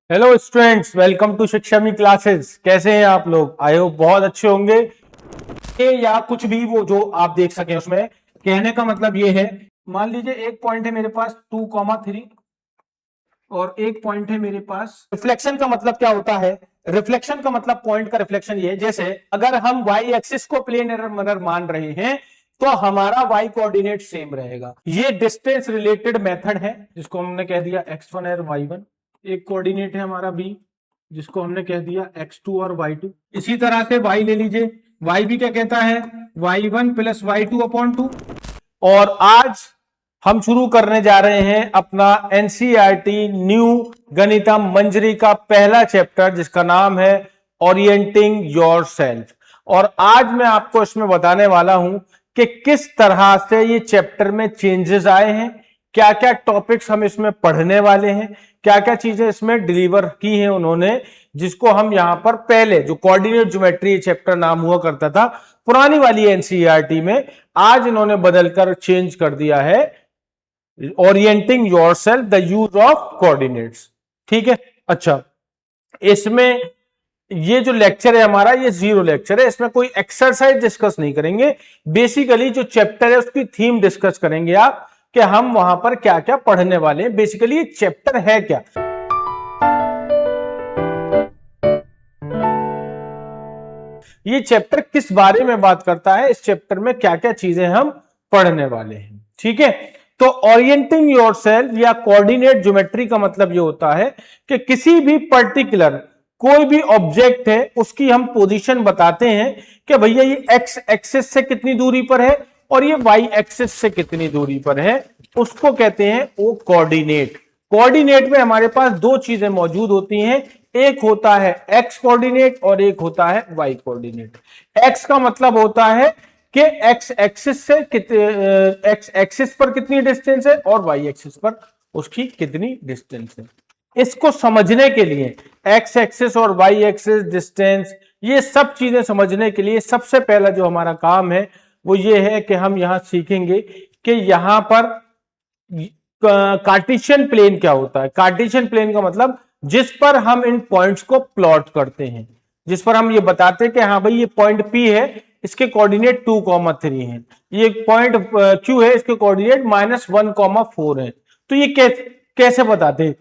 Hello students, welcome to Shikshami classes. कैसे हैं आप लोग? आई होप बहुत अच्छे होंगे। ये या कुछ भी वो जो आप देख सकें, उसमें कहने का मतलब ये है, मान लीजिए एक पॉइंट है मेरे पास 2,3 और एक पॉइंट है मेरे पास। रिफ्लेक्शन का मतलब क्या होता है? रिफ्लेक्शन का मतलब पॉइंट का रिफ्लेक्शन ये है, जैसे अगर हम वाई एक्सिस को प्लेन एरर मान रहे हैं तो हमारा वाई कोऑर्डिनेट सेम रहेगा। ये डिस्टेंस रिलेटेड मेथड है जिसको हमने कह दिया x1 और y1। एक कोऑर्डिनेट है हमारा b जिसको हमने कह दिया x2 और y2। इसी तरह से y ले लीजिए, y भी क्या कहता है? y1 plus y2 upon 2। और आज हम शुरू करने जा रहे हैं अपना एनसीईआरटी न्यू गणितम मंजरी का पहला चैप्टर जिसका नाम है ओरिएंटिंग योरसेल्फ। और आज मैं आपको इसमें बताने वाला हूं कि किस तरह से ये चैप्टर में चेंजेस आए हैं, क्या क्या टॉपिक्स हम इसमें पढ़ने वाले हैं, क्या क्या चीजें इसमें डिलीवर की हैं उन्होंने, जिसको हम यहां पर पहले जो कोऑर्डिनेट ज्योमेट्री चैप्टर नाम हुआ करता था पुरानी वाली एनसीईआरटी में, आज इन्होंने बदलकर चेंज कर दिया है orienting yourself the use of coordinates. ठीक है, अच्छा, इसमें ये जो लेक्चर है हमारा, ये जीरो लेक्चर है। इसमें कोई एक्सरसाइज डिस्कस नहीं करेंगे। बेसिकली जो चैप्टर है उसकी थीम डिस्कस करेंगे आप कि हम वहां पर क्या क्या पढ़ने वाले हैं। बेसिकली ये चैप्टर है क्या, ये चैप्टर किस बारे में बात करता है, इस चैप्टर में क्या क्या चीजें हम पढ़ने वाले हैं। ठीक है, तो ओरिएंटिंग योरसेल्फ या कोऑर्डिनेट ज्योमेट्री का मतलब ये होता है कि किसी भी पर्टिकुलर कोई भी ऑब्जेक्ट है उसकी हम पोजीशन बताते हैं कि भैया ये एक्स एक्सिस से कितनी दूरी पर है और ये वाई एक्सिस से कितनी दूरी पर है, उसको कहते हैं वो कोऑर्डिनेट। कोऑर्डिनेट में हमारे पास दो चीजें मौजूद होती हैं, एक होता है एक्स कोऑर्डिनेट और एक होता है वाई कोऑर्डिनेट। एक्स का मतलब होता है कि एक्स एक्सिस से एक्स एक्सिस पर कितनी डिस्टेंस है और वाई एक्सिस पर उसकी कितनी डिस्टेंस है। इसको समझने के लिए एक्स एक्सिस और वाई एक्सिस डिस्टेंस, ये सब चीजें समझने के लिए सबसे पहला जो हमारा काम है वो ये है कि हम यहां सीखेंगे कि यहां पर कार्टेशियन प्लेन क्या होता है। कार्टेशियन प्लेन का मतलब जिस पर हम इन पॉइंट्स को प्लॉट करते हैं, जिस पर हम ये बताते हैं कि हाँ भाई ये पॉइंट P है, इसके कोऑर्डिनेट 2,3 हैं, ये पॉइंट Q है, इसके कोऑर्डिनेट -1,4 है। तो ये कैसे बताते हैं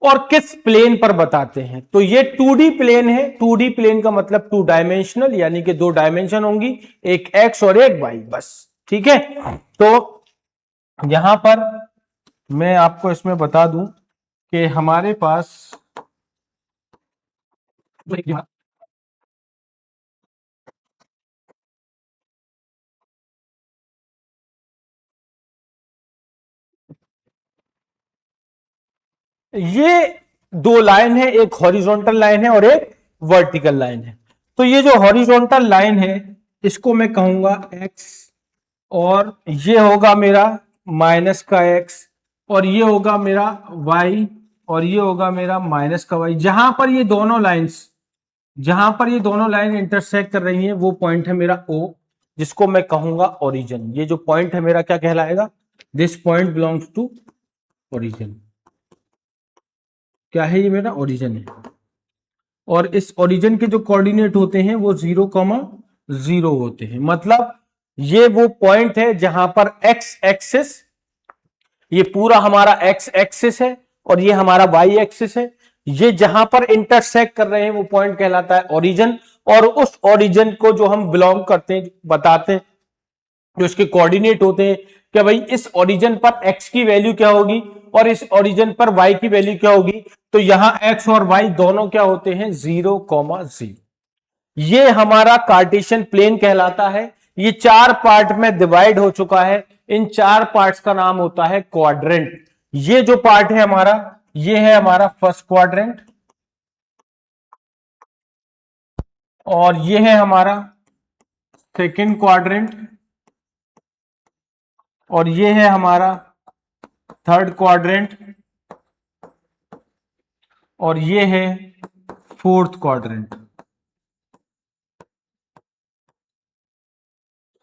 और किस प्लेन पर बताते हैं? तो ये 2D प्लेन है। 2D प्लेन का मतलब 2 डायमेंशनल, यानी कि 2 डायमेंशन होंगी, एक एक्स और एक वाई, बस। ठीक है, तो यहां पर मैं आपको इसमें बता दूं कि हमारे पास ये दो लाइन है, एक हॉरिजॉन्टल लाइन है और एक वर्टिकल लाइन है। तो ये जो हॉरिजॉन्टल लाइन है इसको मैं कहूंगा एक्स, और ये होगा मेरा माइनस का एक्स, और ये होगा मेरा वाई, और ये होगा मेरा माइनस का वाई। जहां पर ये दोनों लाइन इंटरसेक्ट कर रही हैं वो पॉइंट है मेरा ओ, जिसको मैं कहूंगा ओरिजिन। ये जो पॉइंट है मेरा क्या कहलाएगा? This point belongs to origin. क्या है? ये मेरा ओरिजिन है। और इस ओरिजिन के जो कोऑर्डिनेट होते हैं वो 0,0 होते हैं। मतलब ये वो पॉइंट है जहां पर एक्स एक्सिस, ये पूरा हमारा एक्स एक्सिस है और ये हमारा वाई एक्सिस है, ये जहां पर इंटरसेक्ट कर रहे हैं वो पॉइंट कहलाता है ओरिजिन। और उस ओरिजिन को जो हम बिलोंग करते हैं, बताते हैं, जो इसके कोऑर्डिनेट होते हैं कि भाई इस ओरिजिन पर एक्स की वैल्यू क्या होगी और इस ओरिजिन पर वाई की वैल्यू क्या होगी। तो यहां एक्स और वाई दोनों क्या होते हैं? 0,0। ये हमारा कार्टेशियन प्लेन कहलाता है। ये 4 पार्ट में डिवाइड हो चुका है। इन 4 पार्ट्स का नाम होता है क्वाड्रेंट। ये जो पार्ट है हमारा, ये है हमारा फर्स्ट क्वाड्रेंट, और ये है हमारा सेकंड क्वाड्रेंट, और ये है हमारा थर्ड क्वाड्रेंट, और ये है फोर्थ क्वाड्रेंट।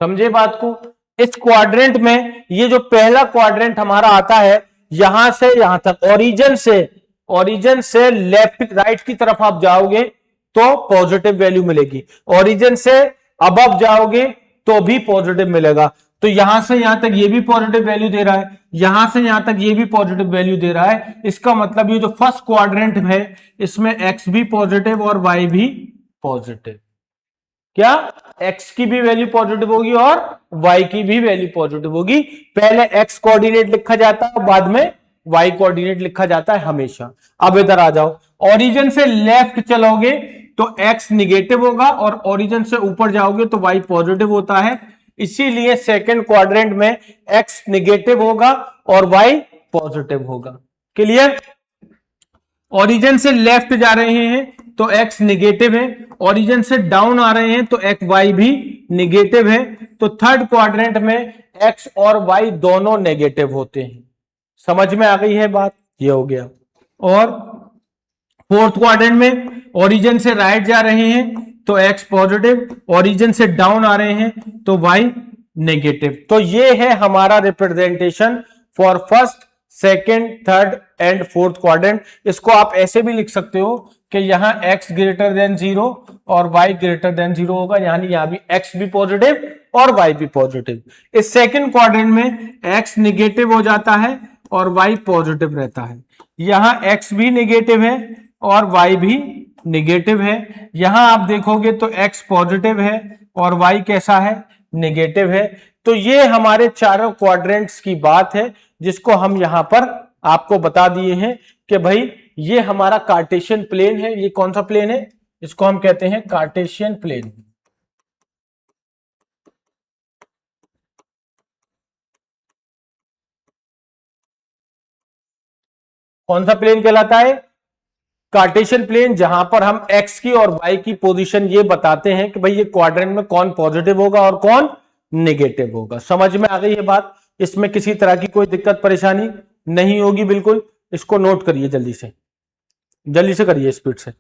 समझे बात को? इस क्वाड्रेंट में ये जो पहला क्वाड्रेंट हमारा आता है, यहां से यहां तक, ओरिजिन से ओरिजिन से लेफ्ट राइट की तरफ आप जाओगे तो पॉजिटिव वैल्यू मिलेगी, ओरिजिन से अबव जाओगे तो भी पॉजिटिव मिलेगा। तो यहां से यहां तक ये भी पॉजिटिव वैल्यू दे रहा है, यहां से यहां तक ये भी पॉजिटिव वैल्यू दे रहा है। इसका मतलब ये जो फर्स्ट क्वाड्रेंट है इसमें एक्स भी पॉजिटिव और वाई भी पॉजिटिव। क्या x की भी वैल्यू पॉजिटिव होगी और y की भी वैल्यू पॉजिटिव होगी। पहले x कोऑर्डिनेट लिखा जाता है, बाद में y कोऑर्डिनेट लिखा जाता है हमेशा। अब इधर आ जाओ, ओरिजिन से लेफ्ट चलोगे तो x निगेटिव होगा और ओरिजिन से ऊपर जाओगे तो y पॉजिटिव होता है। इसीलिए सेकंड क्वाड्रेंट में x निगेटिव होगा और y पॉजिटिव होगा। क्लियर? ओरिजिन से लेफ्ट जा रहे हैं तो x निगेटिव है, ओरिजिन से डाउन आ रहे हैं तो एक्स वाई भी निगेटिव है। तो थर्ड क्वाड्रेंट में x और y दोनों नेगेटिव होते हैं। समझ में आ गई है बात? ये हो गया। और फोर्थ क्वाड्रेंट में ओरिजिन से राइट जा रहे हैं तो x पॉजिटिव, ओरिजिन से डाउन आ रहे हैं तो y नेगेटिव। तो ये है हमारा representation for first, second, third and fourth quadrant. इसको आप ऐसे भी लिख सकते हो कि यहां x ग्रेटर देन 0 और y ग्रेटर देन 0 होगा, यानी यहां भी x भी पॉजिटिव और y भी पॉजिटिव। इस सेकेंड क्वाड्रेंट में x निगेटिव हो जाता है और y पॉजिटिव रहता है। यहां x भी निगेटिव है और y भी निगेटिव है। यहां आप देखोगे तो x पॉजिटिव है और y कैसा है? निगेटिव है। तो ये हमारे चारों क्वाड्रेंट्स की बात है जिसको हम यहां पर आपको बता दिए हैं कि भाई ये हमारा कार्टेशियन प्लेन है। ये कौन सा प्लेन है? इसको हम कहते हैं कार्टेशियन प्लेन। कौन सा प्लेन कहलाता है? कार्टेशियन प्लेन, जहां पर हम x की और y की पोजीशन ये बताते हैं कि भाई ये क्वाड्रेंट में कौन पॉजिटिव होगा और कौन नेगेटिव होगा। समझ में आ गई है बात? इसमें किसी तरह की कोई दिक्कत परेशानी नहीं होगी। बिल्कुल इसको नोट करिए, जल्दी से करिए, स्पीड से।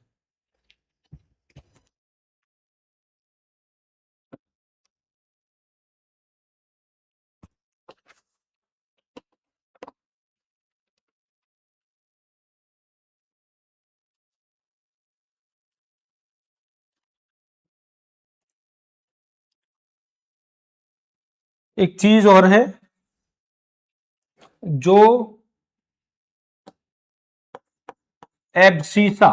एक चीज और है, जो एब्सीसा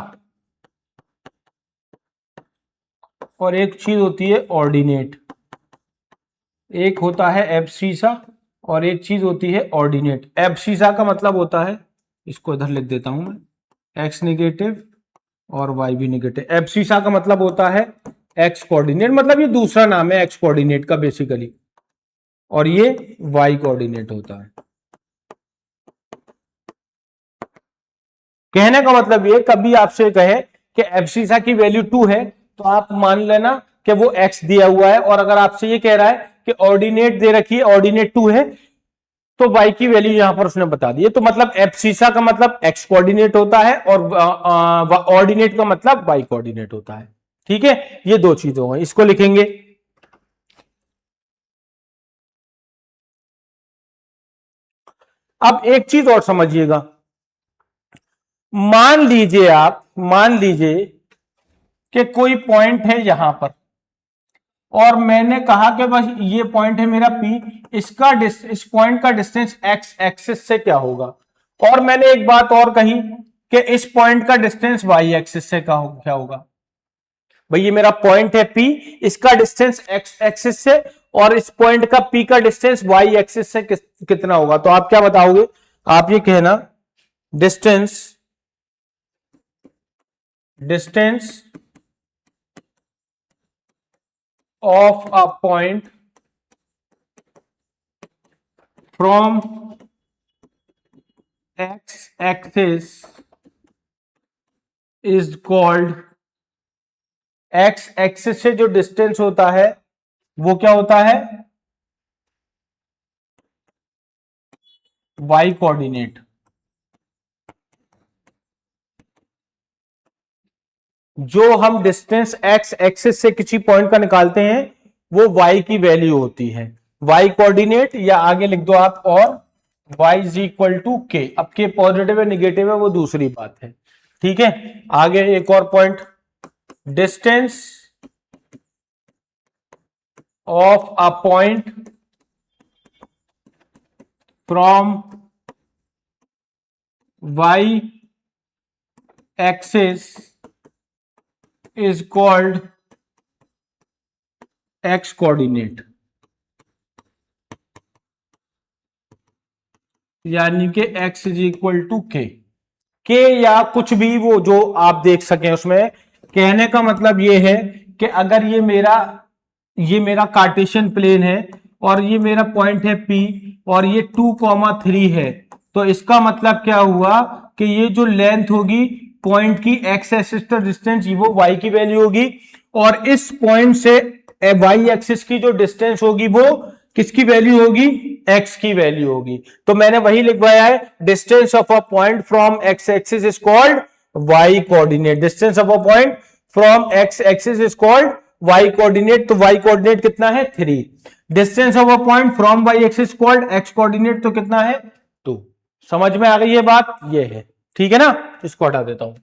और एक चीज होती है ऑर्डिनेट। एक होता है एब्सीसा और एक चीज होती है ऑर्डिनेट। एब्सीसा का मतलब होता है, इसको इधर लिख देता हूं मैं, एक्स निगेटिव और वाई भी निगेटिव। एब्सीसा का मतलब होता है एक्स कोऑर्डिनेट, मतलब ये दूसरा नाम है एक्स कोऑर्डिनेट का बेसिकली, और ये वाई कोऑर्डिनेट होता है। कहने का मतलब ये, कभी आपसे कहे कि एब्सीसा की वैल्यू 2 है तो आप मान लेना कि वो x दिया हुआ है, और अगर आपसे ये कह रहा है कि ऑर्डिनेट दे रखी है, ऑर्डिनेट 2 है, तो y की वैल्यू यहां पर उसने बता दी है। तो मतलब एब्सीसा का मतलब x कोऑर्डिनेट होता है और ऑर्डिनेट का मतलब y कोऑर्डिनेट होता है। ठीक है, ये दो चीजें हैं, इसको लिखेंगे। अब एक चीज और समझिएगा, मान लीजिए कि कोई पॉइंट है यहां पर, और मैंने कहा कि बस ये पॉइंट है मेरा P, इस पॉइंट का डिस्टेंस x एक्सिस से क्या होगा। और मैंने एक बात और कही कि इस पॉइंट का डिस्टेंस y एक्सिस से क्या होगा। भाई ये मेरा पॉइंट है P, इसका डिस्टेंस x एक्सिस से, और इस पॉइंट का P का डिस्टेंस y एक्सिस से कितना होगा। तो आप क्या बताओगे? आप ये कहना distance of a point from x axis is called, x axis से जो डिस्टेंस होता है वो क्या होता है? y coordinate. जो हम डिस्टेंस x एक्सिस से किसी पॉइंट का निकालते हैं वो y की वैल्यू होती है, y कोऑर्डिनेट, या आगे लिख दो आप और y इज इक्वल टू के। अब के पॉजिटिव है निगेटिव है वो दूसरी बात है, ठीक है। आगे एक और point, distance of a point from y axis is called x coordinate, यानी कि x इज इक्वल टू के या कुछ भी वो जो आप देख सकें उसमें। कहने का मतलब ये है कि अगर ये मेरा कार्टेशियन प्लेन है और ये मेरा पॉइंट है P और ये 2,3 है, तो इसका मतलब क्या हुआ कि ये जो लेंथ होगी पॉइंट की एक्स एक्सिस तक डिस्टेंस वो y की वैल्यू होगी, और इस पॉइंट से y एक्सिस की जो डिस्टेंस होगी वो किसकी वैल्यू होगी, x की वैल्यू होगी। तो मैंने वही लिखवाया है, distance of a point from x axis is called y coordinate. Distance of a point from x axis is called y coordinate. तो y कोऑर्डिनेट कितना है 3। Distance of a point from y axis called x coordinate, तो कितना है 2। समझ में आ गई ये बात, ये है, ठीक है ना। इसको हटा देता हूं।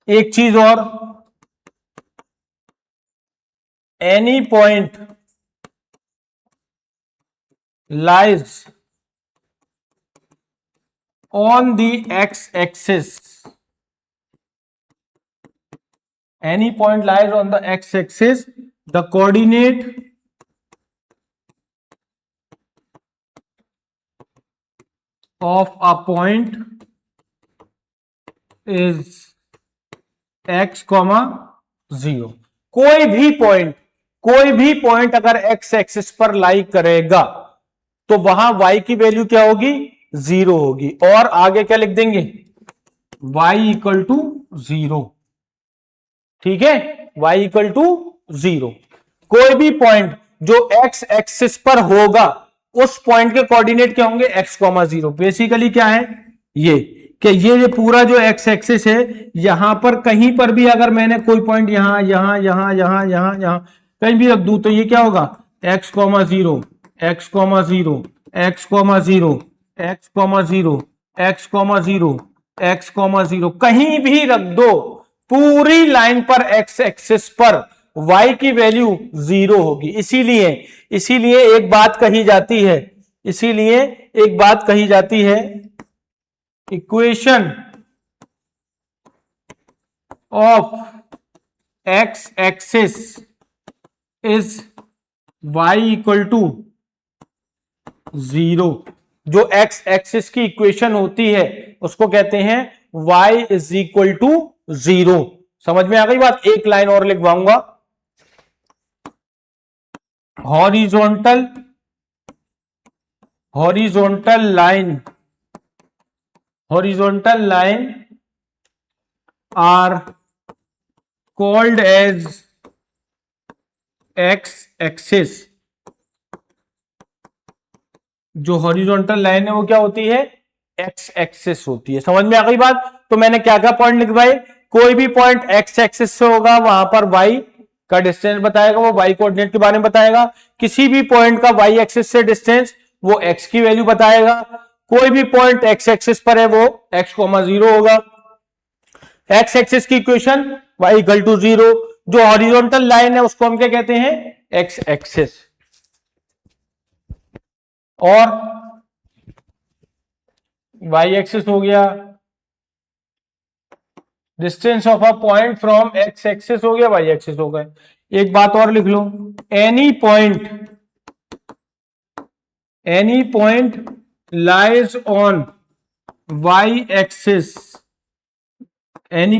एक चीज और, any point lies on the x-axis, any point lies on the x-axis, the coordinate of a point is x, 0। कोई भी पॉइंट अगर x एक्सिस पर लाई करेगा तो वहां y की वैल्यू क्या होगी, 0 होगी। और आगे क्या लिख देंगे, y इक्वल टू 0, ठीक है, y इक्वल टू 0। कोई भी पॉइंट जो x एक्सिस पर होगा उस पॉइंट के कोऑर्डिनेट क्या होंगे, x, 0। बेसिकली क्या है ये कि ये पूरा जो x एक्सिस है यहां पर कहीं पर भी अगर मैंने कोई पॉइंट यहां यहां यहां यहां यहां यहां कहीं भी रख दूं तो ये क्या होगा, x, 0, x, 0, x, 0, x, 0, x, 0, x, 0, कहीं भी रख दो पूरी लाइन पर x एक्सिस पर y की वैल्यू 0 होगी। इसीलिए एक बात कही जाती है, equation of x axis is y equal to 0। जो x एक्सिस की इक्वेशन होती है उसको कहते हैं y इज इक्वल टू 0। समझ में आ गई बात। एक लाइन और लिखवाऊंगा, horizontal line are called as x axis. जो हॉरिजॉन्टल लाइन है वो क्या होती है, x एक्सिस होती है। समझ में आ गई बात। तो मैंने क्या क्या पॉइंट लिखवाए, कोई भी पॉइंट x एक्सिस से होगा वहां पर y का डिस्टेंस बताएगा, वो y कोऑर्डिनेट के बारे में बताएगा। किसी भी पॉइंट का y एक्सिस से डिस्टेंस वो x की वैल्यू बताएगा। कोई भी पॉइंट x एक्सिस पर है वो x, 0 होगा। x एक्सिस की इक्वेशन y इक्वल टू 0। जो हॉरिजॉन्टल लाइन है उसको हम क्या कहते हैं, x एक्सिस। और y एक्सिस हो गया, distance of a point from x axis हो गया, y एक्सिस हो गया। एक बात और लिख लो, any point lies on y axis, any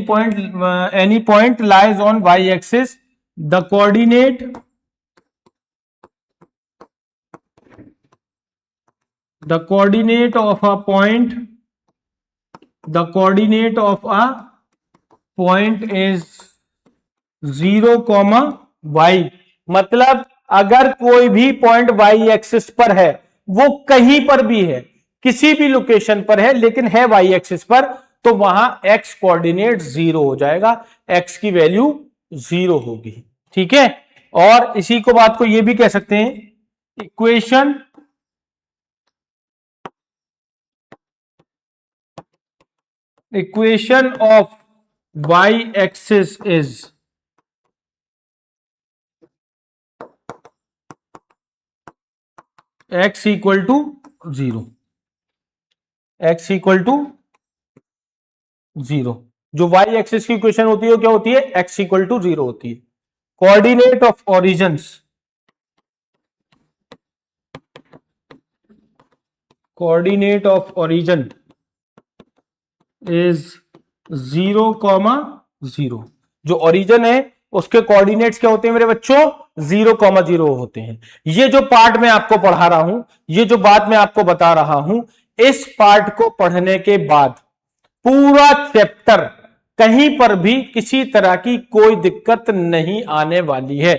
point lies on y axis, the coordinate of a point is 0, y। मतलब अगर कोई भी पॉइंट y एक्सिस पर है, वो कहीं पर भी है, किसी भी लोकेशन पर है लेकिन है y एक्सिस पर, तो वहां x कोऑर्डिनेट 0 हो जाएगा, x की वैल्यू 0 होगी, ठीक है। और इसी को बात को ये भी कह सकते हैं, equation of y axis is x equal to 0, x equal to 0। जो y एक्सिस की इक्वेशन होती है वो क्या होती है, x इक्वल टू 0 होती है। Coordinate of origins, coordinate of origin is 0,0। जो ओरिजिन है उसके कोऑर्डिनेट्स क्या होते हैं मेरे बच्चों, 0,0 होते हैं। ये जो पार्ट मैं आपको पढ़ा रहा हूं, ये जो बात मैं आपको बता रहा हूं, इस पार्ट को पढ़ने के बाद पूरा चैप्टर कहीं पर भी किसी तरह की कोई दिक्कत नहीं आने वाली है।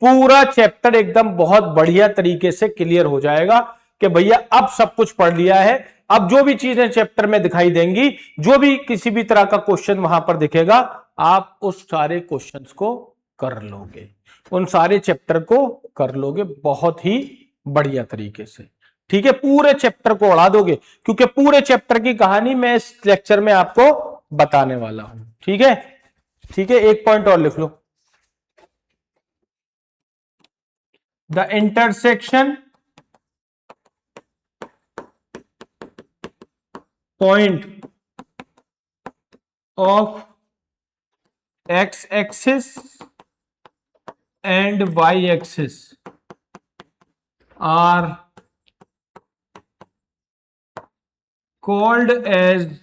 पूरा चैप्टर एकदम बहुत बढ़िया तरीके से क्लियर हो जाएगा कि भैया अब सब कुछ पढ़ लिया है। अब जो भी चीजें चैप्टर में दिखाई देंगी, जो भी किसी भी तरह का क्वेश्चन वहां पर दिखेगा, आप उस सारे क्वेश्चंस को कर लोगे, उन सारे चैप्टर को कर लोगे बहुत ही बढ़िया तरीके से। ठीक है, पूरे चैप्टर को उड़ा दोगे, क्योंकि पूरे चैप्टर की कहानी मैं इस लेक्चर में आपको बताने वाला हूं। ठीक है, ठीक है, एक पॉइंट और लिख लो, the intersection point of x axis and y axis are called as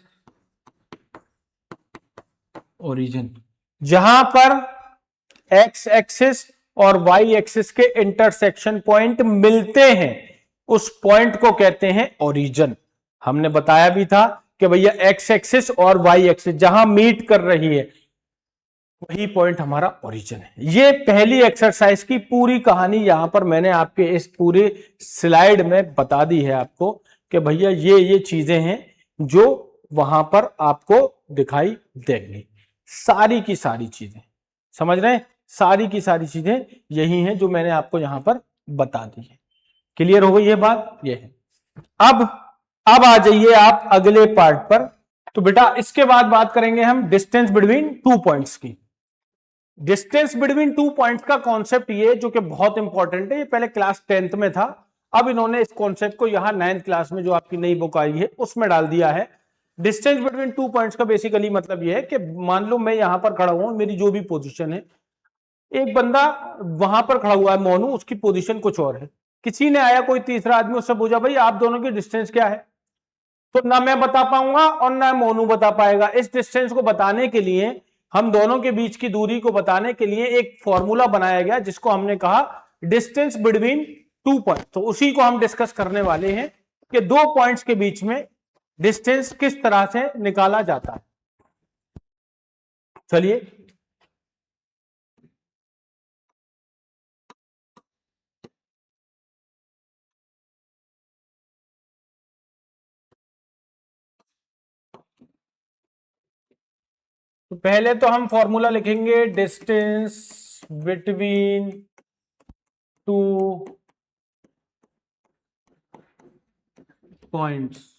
origin. जहां पर x एक्सिस और y एक्सिस के इंटरसेक्शन पॉइंट मिलते हैं, उस पॉइंट को कहते हैं ओरिजिन। हमने बताया भी था कि भैया x एक्सिस और y एक्सिस जहां मीट कर रही है वही पॉइंट हमारा ओरिजिन है। ये पहली एक्सरसाइज की पूरी कहानी यहां पर मैंने आपके इस पूरे स्लाइड में बता दी है आपको कि भैया ये चीजें हैं जो वहां पर आपको दिखाई देंगी। सारी की सारी चीजें समझ रहे हैं, सारी की सारी चीजें यही हैं जो मैंने आपको यहां पर बता दी है। क्लियर हो गई ये बात, ये है। अब आ जाइए आप अगले पार्ट पर। तो बेटा इसके बाद बात करेंगे हम डिस्टेंस बिटवीन टू पॉइंट्स की। डिस्टेंस बिटवीन टू पॉइंट्स का कॉन्सेप्ट ये जो कि बहुत इंपॉर्टेंट है, ये पहले क्लास 10th में था, अब इन्होंने इस कॉन्सेप्ट को यहां 9th क्लास में जो आपकी नई बुक आई है उसमें डाल दिया है। डिस्टेंस बिटवीन टू पॉइंट्स का बेसिकली मतलब यह है कि मान लो मैं यहां पर खड़ा हूं, मेरी जो भी पोजीशन है, एक बंदा वहां पर खड़ा हुआ है मोनू, उसकी पोजीशन कुछ और है, किसी ने आया कोई तीसरा आदमी, उससे पूछा भाई आप दोनों की डिस्टेंस क्या है, तो ना मैं बता पाऊंगा और ना मोनू बता पाएगा। इस डिस्टेंस को बताने के लिए, हम दोनों के बीच की दूरी को बताने के लिए एक फॉर्मूला बनाया गया जिसको हमने कहा डिस्टेंस बिटवीन टू पॉइंट। तो उसी को हम डिस्कस करने वाले हैं कि दो पॉइंट्स के बीच में डिस्टेंस किस तरह से निकाला जाता है। चलिए तो पहले तो हम फॉर्मूला लिखेंगे डिस्टेंस बिटवीन टू पॉइंट्स।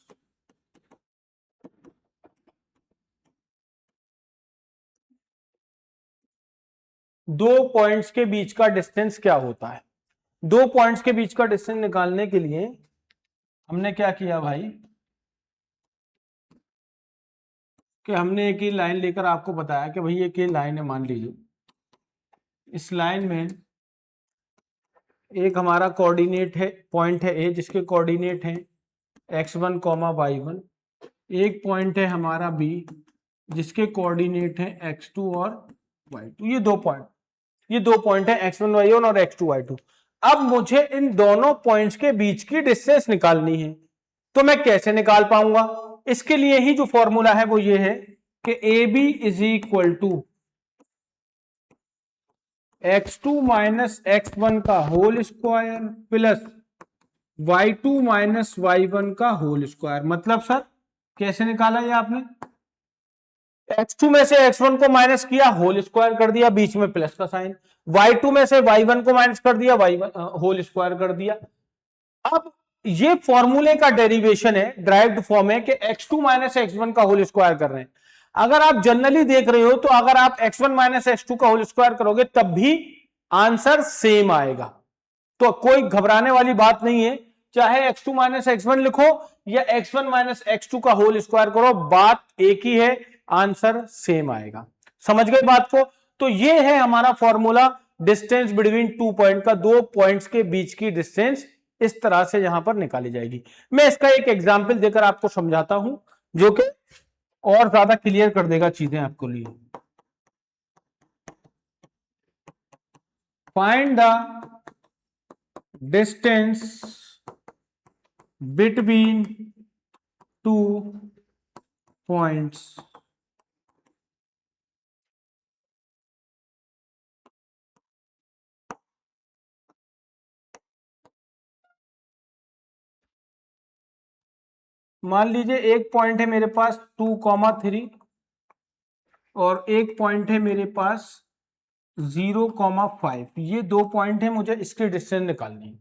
दो पॉइंट्स के बीच का डिस्टेंस क्या होता है। दो पॉइंट्स के बीच का डिस्टेंस निकालने के लिए हमने क्या किया भाई कि हमने एक ही लाइन लेकर आपको बताया कि भाई एक ही लाइन है, मान लीजिए इस लाइन में एक हमारा कोऑर्डिनेट है, पॉइंट है ए जिसके कोऑर्डिनेट हैं x1, y1। एक पॉइंट है हमारा बी जिसके कोऑर्डिनेट हैं x2 और y2। ये दो पॉइंट है x1 y1 और x2 y2। अब मुझे इन दोनों पॉइंट्स के बीच की डिस्टेंस निकालनी है, तो मैं कैसे निकाल पाऊंगा। इसके लिए ही जो फॉर्मूला है वो ये है कि A B is equal to x2 minus x1 का whole square plus y2 minus y1 का होल स्क्वायर। मतलब सर कैसे निकाला ये आपने, x2 में से x1 को माइनस किया, होल स्क्वायर कर दिया, बीच में प्लस का साइन, y2 में से y1 को माइनस कर दिया, y1 होल स्क्वायर कर दिया। अब ये फॉर्मूले का डेरिवेशन है, ड्राइव्ड फॉर्म है कि x2 माइनस x1 का होल स्क्वायर कर रहे हैं। अगर आप जनरली देख रहे हो तो अगर आप x1 माइनस x2 का होल स्क्वायर करोगे तब भी आंसर सेम आएगा, तो कोई घबराने वाली बात नहीं है। चाहे x2 माइनस x1 लिखो या x1 माइनस x2 का होल स्क्वायर करो, बात एक ही है, आंसर सेम आएगा। समझ गए बात को? तो ये है हमारा formula distance between two point का, दो पॉइंट्स के बीच की डिस्टेंस इस तरह से यहां पर निकाली जाएगी। मैं इसका एक एग्जाम्पल देकर आपको समझाता हूं जो कि और ज्यादा क्लियर कर देगा चीजें आपको लिए। Find the distance between two points मान लीजिए एक पॉइंट है मेरे पास 2,3 और एक पॉइंट है मेरे पास 0,5। ये दो पॉइंट है, मुझे इसकी डिस्टेंस निकालनी है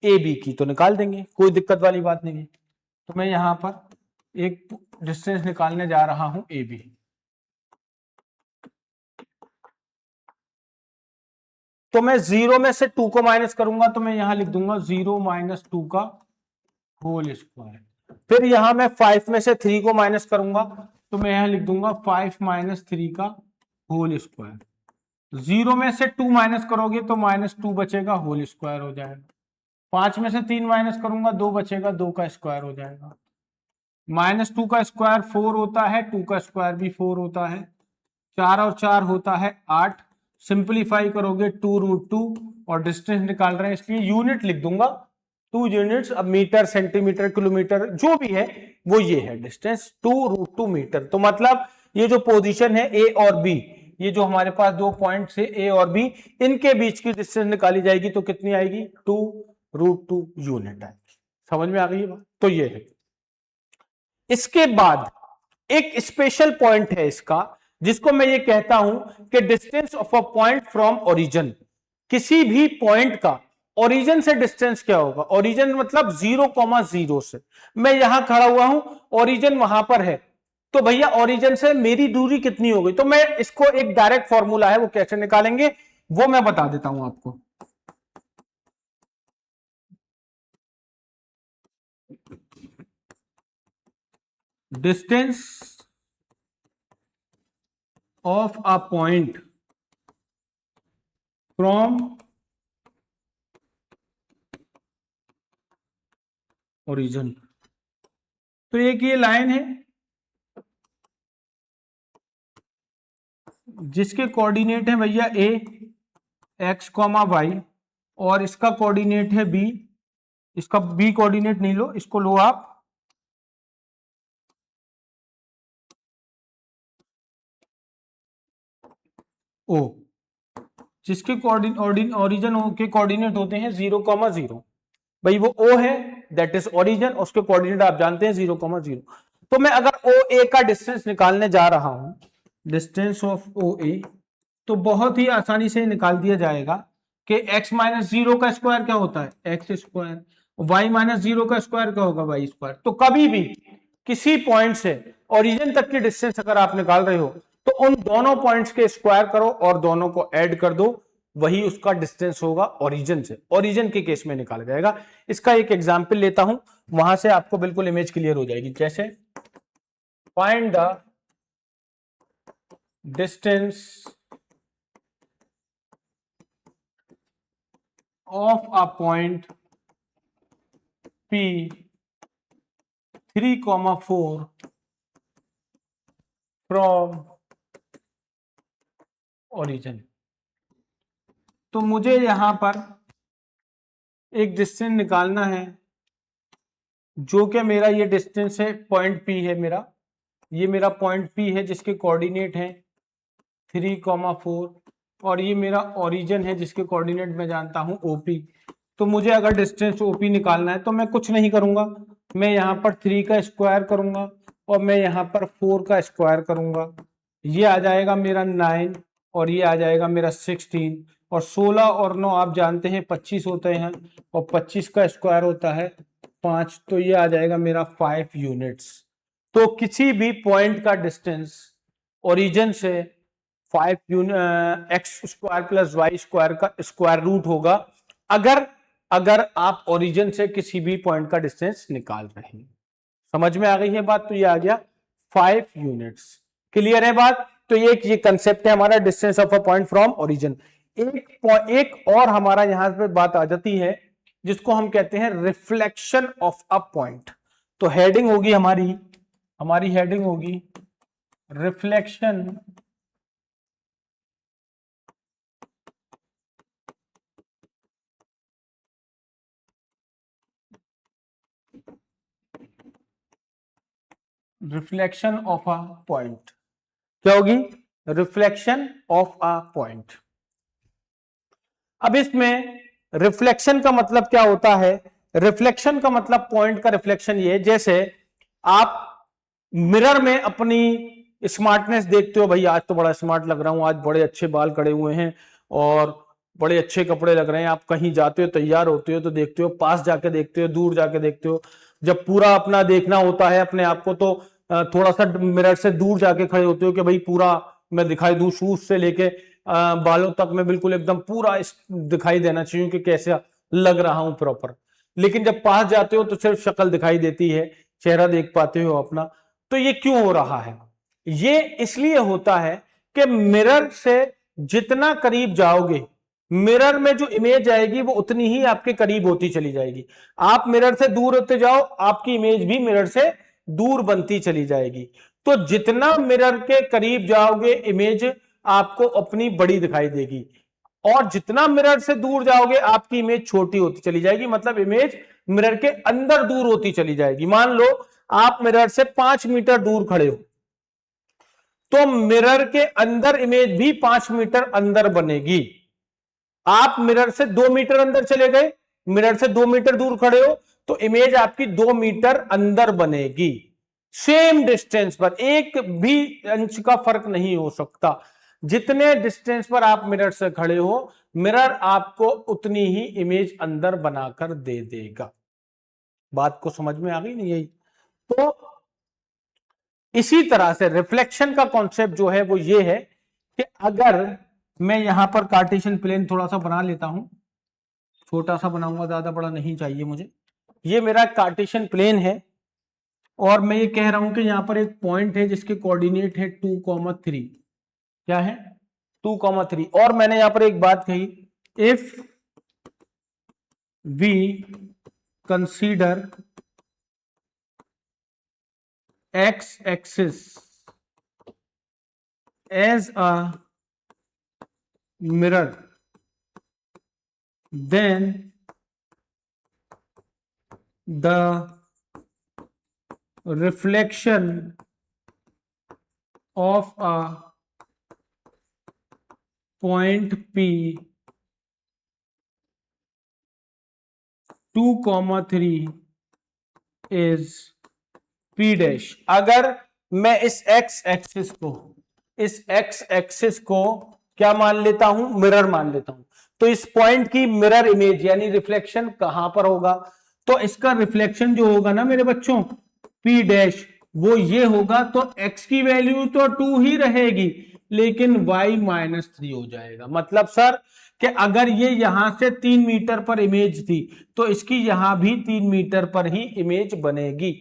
ए बी की, तो निकाल देंगे, कोई दिक्कत वाली बात नहीं है। तो मैं यहां पर एक डिस्टेंस निकालने जा रहा हूं ए बी। तो मैं 0 में से 2 को माइनस करूंगा तो मैं यहां लिख दूंगा 0 माइनस 2 का होल स्क्वायर। फिर यहां मैं 5 में से 3 को माइनस करूंगा तो मैं यहां लिख दूंगा 5 माइनस 3 का होल स्क्वायर। 0 में से 2 माइनस करोगे तो -2 बचेगा, होल स्क्वायर हो जाएगा। 5 में से 3 माइनस करूंगा 2 बचेगा, 2 का स्क्वायर हो जाएगा। -2 का स्क्वायर 4 होता है, 2 का स्क्वायर भी 4 होता है, 4 और 4 होता है 8। सिंप्लीफाई करोगे 2√2 और डिस्टेंस निकाल रहे हैं इसलिए यूनिट लिख दूंगा 2 यूनिट्स। अब मीटर, सेंटीमीटर, किलोमीटर जो भी है वो ये है डिस्टेंस 2√2 मीटर। तो मतलब ये जो पोजीशन है ए और बी, ये जो हमारे पास दो पॉइंट्स है ए और बी, इनके बीच की डिस्टेंस निकाली जाएगी तो कितनी आएगी? 2√2 यूनिट आएगी। समझ में आ गई बात? तो ये है। इसके बाद एक स्पेशल पॉइंट है इसका, जिसको मैं ये कहता हूं कि distance of a point from origin. किसी भी पॉइंट का ओरिजिन से डिस्टेंस क्या होगा? ओरिजिन मतलब 0,0 से। मैं यहां खड़ा हुआ हूं, ओरिजिन वहां पर है, तो भैया ओरिजिन से मेरी दूरी कितनी होगी? तो मैं इसको एक डायरेक्ट फॉर्मूला है, वो कैसे निकालेंगे वो मैं बता देता हूं आपको। Distance of a point from origin. तो एक ये लाइन है जिसके कोऑर्डिनेट है भैया ए, एक्स कॉमा वाई, और इसका कोऑर्डिनेट है बी। इसका बी कोऑर्डिनेट नहीं लो, इसको लो आप ओ, जिसके ओरिजिन के कोऑर्डिनेट होते हैं 0,0। भाई वो ओ है, दैट इज ओरिजिन, उसके कोऑर्डिनेट आप जानते हैं 0,0। तो मैं अगर ओ ए का डिस्टेंस निकालने जा रहा हूं, डिस्टेंस ऑफ ओ ए, तो बहुत ही आसानी से निकाल दिया जाएगा कि x माइनस 0 का स्क्वायर क्या होता है? X square. y माइनस 0 का स्क्वायर क्या होगा? Y square. तो कभी भी किसी पॉइंट से ओरिजिन तक की डिस्टेंस अगर आप निकाल रहे हो तो उन दोनों पॉइंट्स के स्क्वायर करो और दोनों को ऐड कर दो, वही उसका डिस्टेंस होगा ओरिजिन से। ओरिजिन के केस में निकाला जाएगा। इसका एक एग्जांपल लेता हूं, वहां से आपको बिल्कुल इमेज क्लियर हो जाएगी। कैसे? Find the distance of a point P 3,4 from origin. तो मुझे यहां पर एक डिस्टेंस निकालना है, जो कि मेरा ये डिस्टेंस है, पॉइंट P है मेरा, ये मेरा पॉइंट P है जिसके कोऑर्डिनेट है 3,4, और ये मेरा ओरिजिन है जिसके कोऑर्डिनेट मैं जानता हूं OP। तो मुझे अगर डिस्टेंस OP निकालना है तो मैं कुछ नहीं करूंगा, मैं यहाँ पर 3 का स्क्वायर करूंगा और मैं यहाँ पर 4 का स्क्वायर करूंगा। ये आ जाएगा मेरा 9 और ये आ जाएगा मेरा 16, और 16 और 9 आप जानते हैं 25 होते हैं, और 25 का स्क्वायर होता है 5, तो ये आ जाएगा मेरा 5 यूनिट्स। तो किसी भी पॉइंट का डिस्टेंस ओरिजिन से 5 X square plus Y square का स्क्वायर रूट होगा, अगर अगर आप ओरिजिन से किसी भी पॉइंट का डिस्टेंस निकाल रहे हैं। समझ में आ गई है बात? तो ये आ गया 5 यूनिट्स। क्लियर है बात? तो ये कंसेप्ट है हमारा distance of a point from origin. एक और हमारा यहां पे बात आ जाती है जिसको हम कहते हैं रिफ्लेक्शन ऑफ अ पॉइंट। तो हेडिंग होगी हमारी हेडिंग होगी reflection reflection of a point. क्या होगी? Reflection of a point. अब इसमें रिफ्लेक्शन का मतलब क्या होता है? रिफ्लेक्शन का मतलब पॉइंट का रिफ्लेक्शन ये, जैसे आप मिरर में अपनी स्मार्टनेस देखते हो, भाई आज तो बड़ा स्मार्ट लग रहा हूं, आज बड़े अच्छे बाल कड़े हुए हैं और बड़े अच्छे कपड़े लग रहे हैं। आप कहीं जाते हो, तैयार होते हो तो देखते हो, पास जाके देखते हो, दूर जाके देखते हो। जब पूरा अपना देखना होता है अपने आप को, तो थोड़ा सा मिरर से दूर जाके खड़े होते हो कि भाई पूरा मैं दिखाई दूं, शूज से लेके बालों तक में बिल्कुल एकदम पूरा दिखाई देना चाहिए कि कैसे लग रहा हूं प्रॉपर। लेकिन जब पास जाते हो तो सिर्फ शक्ल दिखाई देती है, चेहरा देख पाते हो अपना। तो ये क्यों हो रहा है? ये इसलिए होता है कि मिरर से जितना करीब जाओगे, मिरर में जो इमेज आएगी वो उतनी ही आपके करीब होती चली जाएगी। आप मिरर से दूर होते जाओ, आपकी इमेज भी मिरर से दूर बनती चली जाएगी। तो जितना मिरर के करीब जाओगे, इमेज आपको अपनी बड़ी दिखाई देगी, और जितना मिरर से दूर जाओगे आपकी इमेज छोटी होती चली जाएगी, मतलब इमेज मिरर के अंदर दूर होती चली जाएगी। मान लो आप मिरर से 5 मीटर दूर खड़े हो, तो मिरर के अंदर इमेज भी 5 मीटर अंदर बनेगी। आप मिरर से 2 मीटर अंदर चले गए, मिरर से 2 मीटर दूर खड़े हो, तो इमेज आपकी 2 मीटर अंदर बनेगी। सेम डिस्टेंस पर एक भी इंच का फर्क नहीं हो सकता। जितने डिस्टेंस पर आप मिरर से खड़े हो, मिरर आपको उतनी ही इमेज अंदर बनाकर दे देगा। बात को समझ में आ गई नहीं? यही तो इसी तरह से रिफ्लेक्शन का कॉन्सेप्ट जो है वो ये है कि अगर मैं यहां पर कार्टेशियन प्लेन थोड़ा सा बना लेता हूं, छोटा सा बनाऊंगा, ज्यादा बड़ा नहीं चाहिए मुझे। ये मेरा कार्टेशियन प्लेन है और मैं ये कह रहा हूं कि यहां पर एक पॉइंट है जिसके कोऑर्डिनेट है 2,3। क्या है? 2,3। और मैंने यहां पर एक बात कही, if we consider X axis as a mirror, then the reflection of a point P 2,3 is P dash. अगर मैं इस एक्स एक्सिस को क्या मान लेता हूं? मिरर मान लेता हूं। तो इस पॉइंट की मिरर इमेज यानी रिफ्लेक्शन कहां पर होगा? तो इसका रिफ्लेक्शन जो होगा ना मेरे बच्चों, P डैश, वो ये होगा। तो x की वैल्यू तो 2 ही रहेगी, लेकिन y -3 हो जाएगा। मतलब सर कि अगर ये यहां से 3 मीटर पर इमेज थी, तो इसकी यहां भी 3 मीटर पर ही इमेज बनेगी।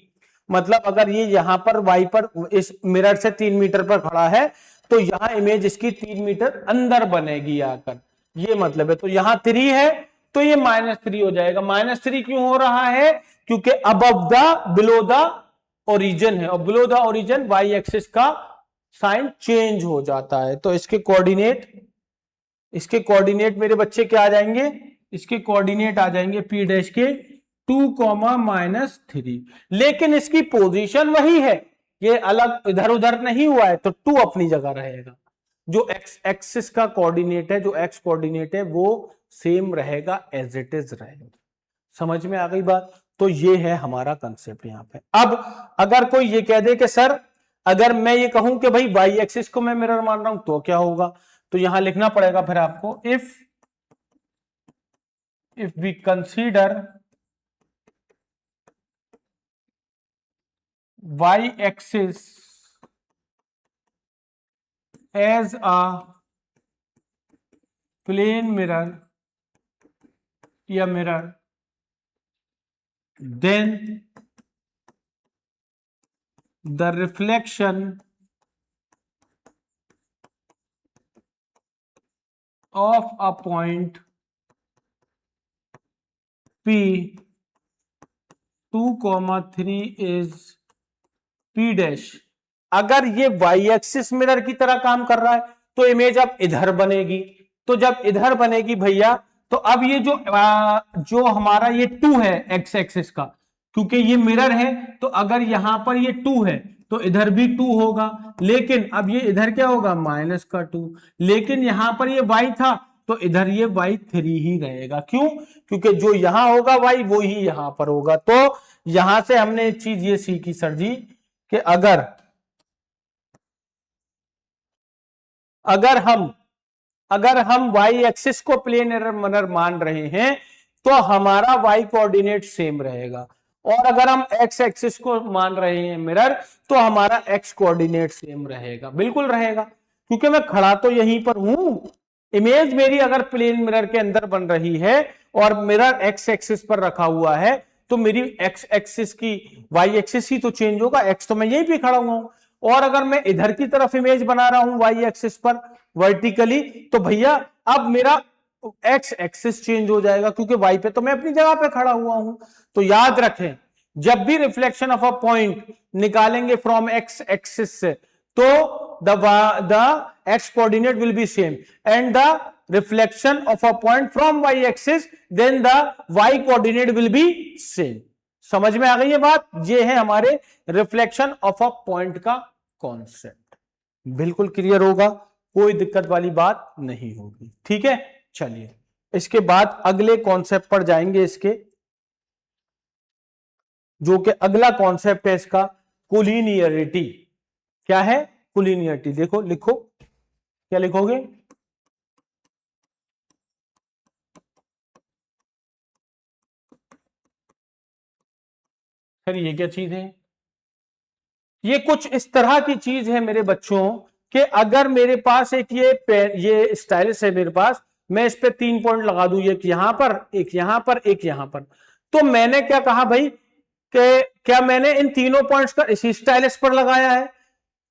मतलब अगर ये यहां पर y पर इस मिरर से 3 मीटर पर खड़ा है, तो यहां इमेज इसकी 3 मीटर अंदर बनेगी आकर। ये मतलब है। तो यहां 3 है तो ये -3 हो जाएगा। -3 क्यों हो रहा है? क्योंकि above the below the origin है, और below the origin y axis का साइन चेंज हो जाता है। तो इसके कोऑर्डिनेट मेरे बच्चे क्या आ जाएंगे? इसके कोऑर्डिनेट आ जाएंगे P डैश के 2,-3। लेकिन इसकी पोजीशन वही है, ये अलग इधर उधर नहीं हुआ है, तो 2 अपनी जगह रहेगा। जो एक्स एक्सिस का कोऑर्डिनेट है, जो एक्स कोऑर्डिनेट है, वो सेम रहेगा, एज इट इज रहेगा। समझ में आ गई बात? तो ये है हमारा कंसेप्ट यहां पे। अब अगर कोई ये कह दे कि सर अगर मैं ये कहूं कि भाई वाई एक्सिस को मैं मिरर मान रहा हूं तो क्या होगा? तो यहां लिखना पड़ेगा फिर आपको, if if we consider y-axis as a plane mirror या mirror, then the reflection of a point P 2,3 is P dash. अगर ये y एक्सिस मिरर की तरह काम कर रहा है तो इमेज अब इधर बनेगी। तो जब इधर बनेगी भैया, तो अब ये जो हमारा ये 2 है x एक्सिस का, क्योंकि ये मिरर है तो अगर यहां पर ये 2 है तो इधर भी 2 होगा, लेकिन अब ये इधर क्या होगा -2, लेकिन यहां पर ये y था तो इधर ये y3 ही रहेगा। क्यों? क्योंकि जो यहां होगा y वो ही यहां पर होगा। तो यहां से हमने एक चीज ये सीखी सर जी कि अगर हम y एक्सिस को प्लेन मिरर मान रहे हैं तो हमारा y कोऑर्डिनेट सेम रहेगा, और अगर हम x एक्सिस को मान रहे हैं मिरर तो हमारा x कोऑर्डिनेट सेम रहेगा। बिल्कुल रहेगा, क्योंकि मैं खड़ा तो यहीं पर हूं। इमेज मेरी अगर प्लेन मिरर के अंदर बन रही है और मिरर x एक्सिस पर रखा हुआ है तो मेरी x एक्सिस की y एक्सिस ही तो चेंज होगा, x तो मैं यहीं पे खड़ा हुआ हूं। और अगर मैं इधर की तरफ इमेज बना रहा हूं y एक्सिस पर वर्टिकली, तो भैया अब मेरा x एक्सिस चेंज हो जाएगा, क्योंकि y पे तो मैं अपनी जगह पे खड़ा हुआ हूं। तो याद रखें, जब भी रिफ्लेक्शन ऑफ अ पॉइंट निकालेंगे फ्रॉम x एक्सिस से तो the x coordinate will be same and the reflection of a point from y axis then the y coordinate will be same। समझ में आ गई ये बात? ये है हमारे रिफ्लेक्शन ऑफ अ पॉइंट का कॉन्सेप्ट। बिल्कुल क्लियर होगा, कोई दिक्कत वाली बात नहीं होगी। ठीक है, चलिए इसके बाद अगले कॉन्सेप्ट पर जाएंगे इसके, जो कि अगला कॉन्सेप्ट है इसका कोलिनियरिटी। क्या है? कोलिनियरिटी। देखो, लिखो, क्या लिखोगे? सर ये क्या चीज है? ये कुछ इस तरह की चीज है मेरे बच्चों कि अगर मेरे पास एक ये स्टाइलस है मेरे पास, मैं इस पे 3 पॉइंट लगा दूं, एक यहां पर, एक यहां पर, एक यहां पर, तो मैंने क्या कहा भाई कि क्या मैंने इन तीनों पॉइंट्स का इसी स्टाइलस पर लगाया है?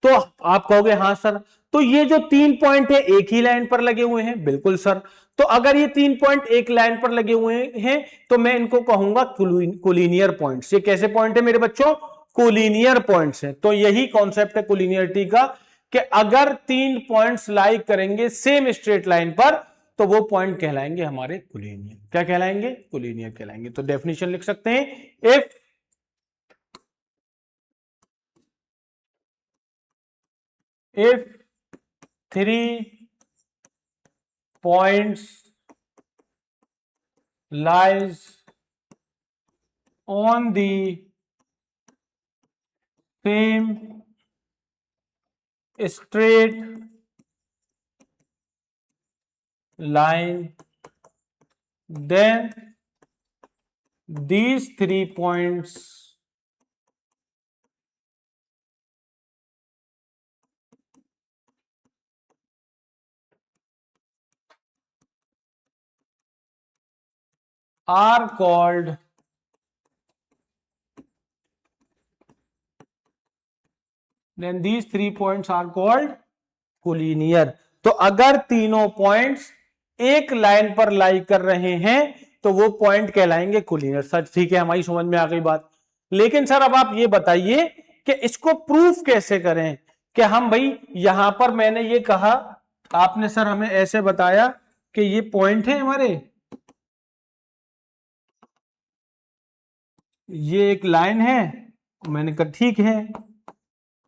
तो आप कहोगे हाँ सर। तो ये जो 3 पॉइंट है एक ही लाइन पर लगे हुए हैं? बिल्कुल सर। तो अगर ये 3 पॉइंट एक लाइन पर लगे हुए हैं तो मैं इनको कहूंगा कोलिनियर पॉइंट्स। ये कैसे पॉइंट है मेरे बच्चों? कोलिनियर पॉइंट्स है। तो यही कॉन्सेप्ट है कोलिनियरिटी का कि अगर 3 पॉइंट्स लाई करेंगे सेम स्ट्रेट लाइन पर तो वो पॉइंट कहलाएंगे हमारे कोलिनियर। क्या कहलाएंगे? कोलिनियर कहलाएंगे। तो डेफिनेशन लिख सकते हैं, if 3 points lies on the same straight line, then these 3 points are called collinear. तो अगर तीनों पॉइंट्स एक लाइन पर लाई कर रहे हैं तो वो पॉइंट कहलाएंगे कोलिनियर। सर ठीक है, हमारी समझ में आ गई बात। लेकिन सर अब आप ये बताइए कि इसको प्रूफ कैसे करें कि हम भाई यहां पर मैंने ये कहा, आपने सर हमें ऐसे बताया कि ये पॉइंट है हमारे, ये एक लाइन है, मैंने कहा ठीक है।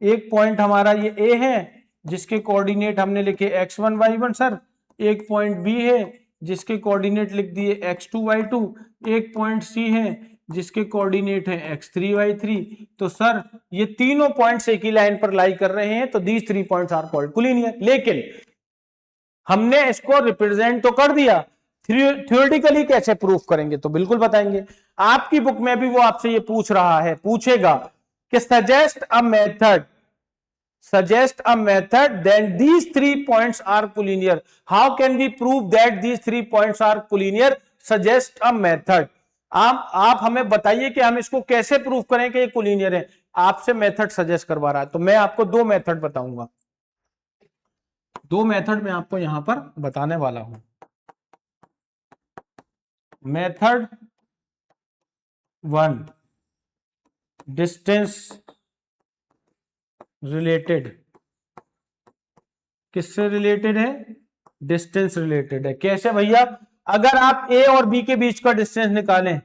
एक पॉइंट हमारा ये ए है जिसके कोऑर्डिनेट हमने लिखे x1 y1 सर। एक पॉइंट बी है जिसके कोऑर्डिनेट लिख दिए x2 y2। एक पॉइंट सी है जिसके कोऑर्डिनेट है x3 y3। तो सर ये तीनों पॉइंट्स एक ही लाइन पर लाई कर रहे हैं, तो these 3 points are called collinear. लेकिन हमने इसको रिप्रेजेंट तो कर दिया, थ्योरेटिकली कैसे प्रूफ करेंगे, तो बिल्कुल बताएंगे। आपकी बुक में भी वो आपसे ये पूछ रहा है, पूछेगा कि suggest a method then these 3 points are collinear. How can we prove that these 3 points are collinear? Suggest a method. आप हमें बताइए कि हम इसको कैसे प्रूव करें कि ये कोलिनियर है। आपसे मेथड सजेस्ट करवा रहा है, तो मैं आपको दो मेथड बताऊंगा, दो मेथड मैं आपको यहां पर बताने वाला हूं। मेथड 1 डिस्टेंस रिलेटेड, किससे रिलेटेड है? डिस्टेंस रिलेटेड है। कैसे भैया? अगर आप ए और बी के बीच का डिस्टेंस निकालें,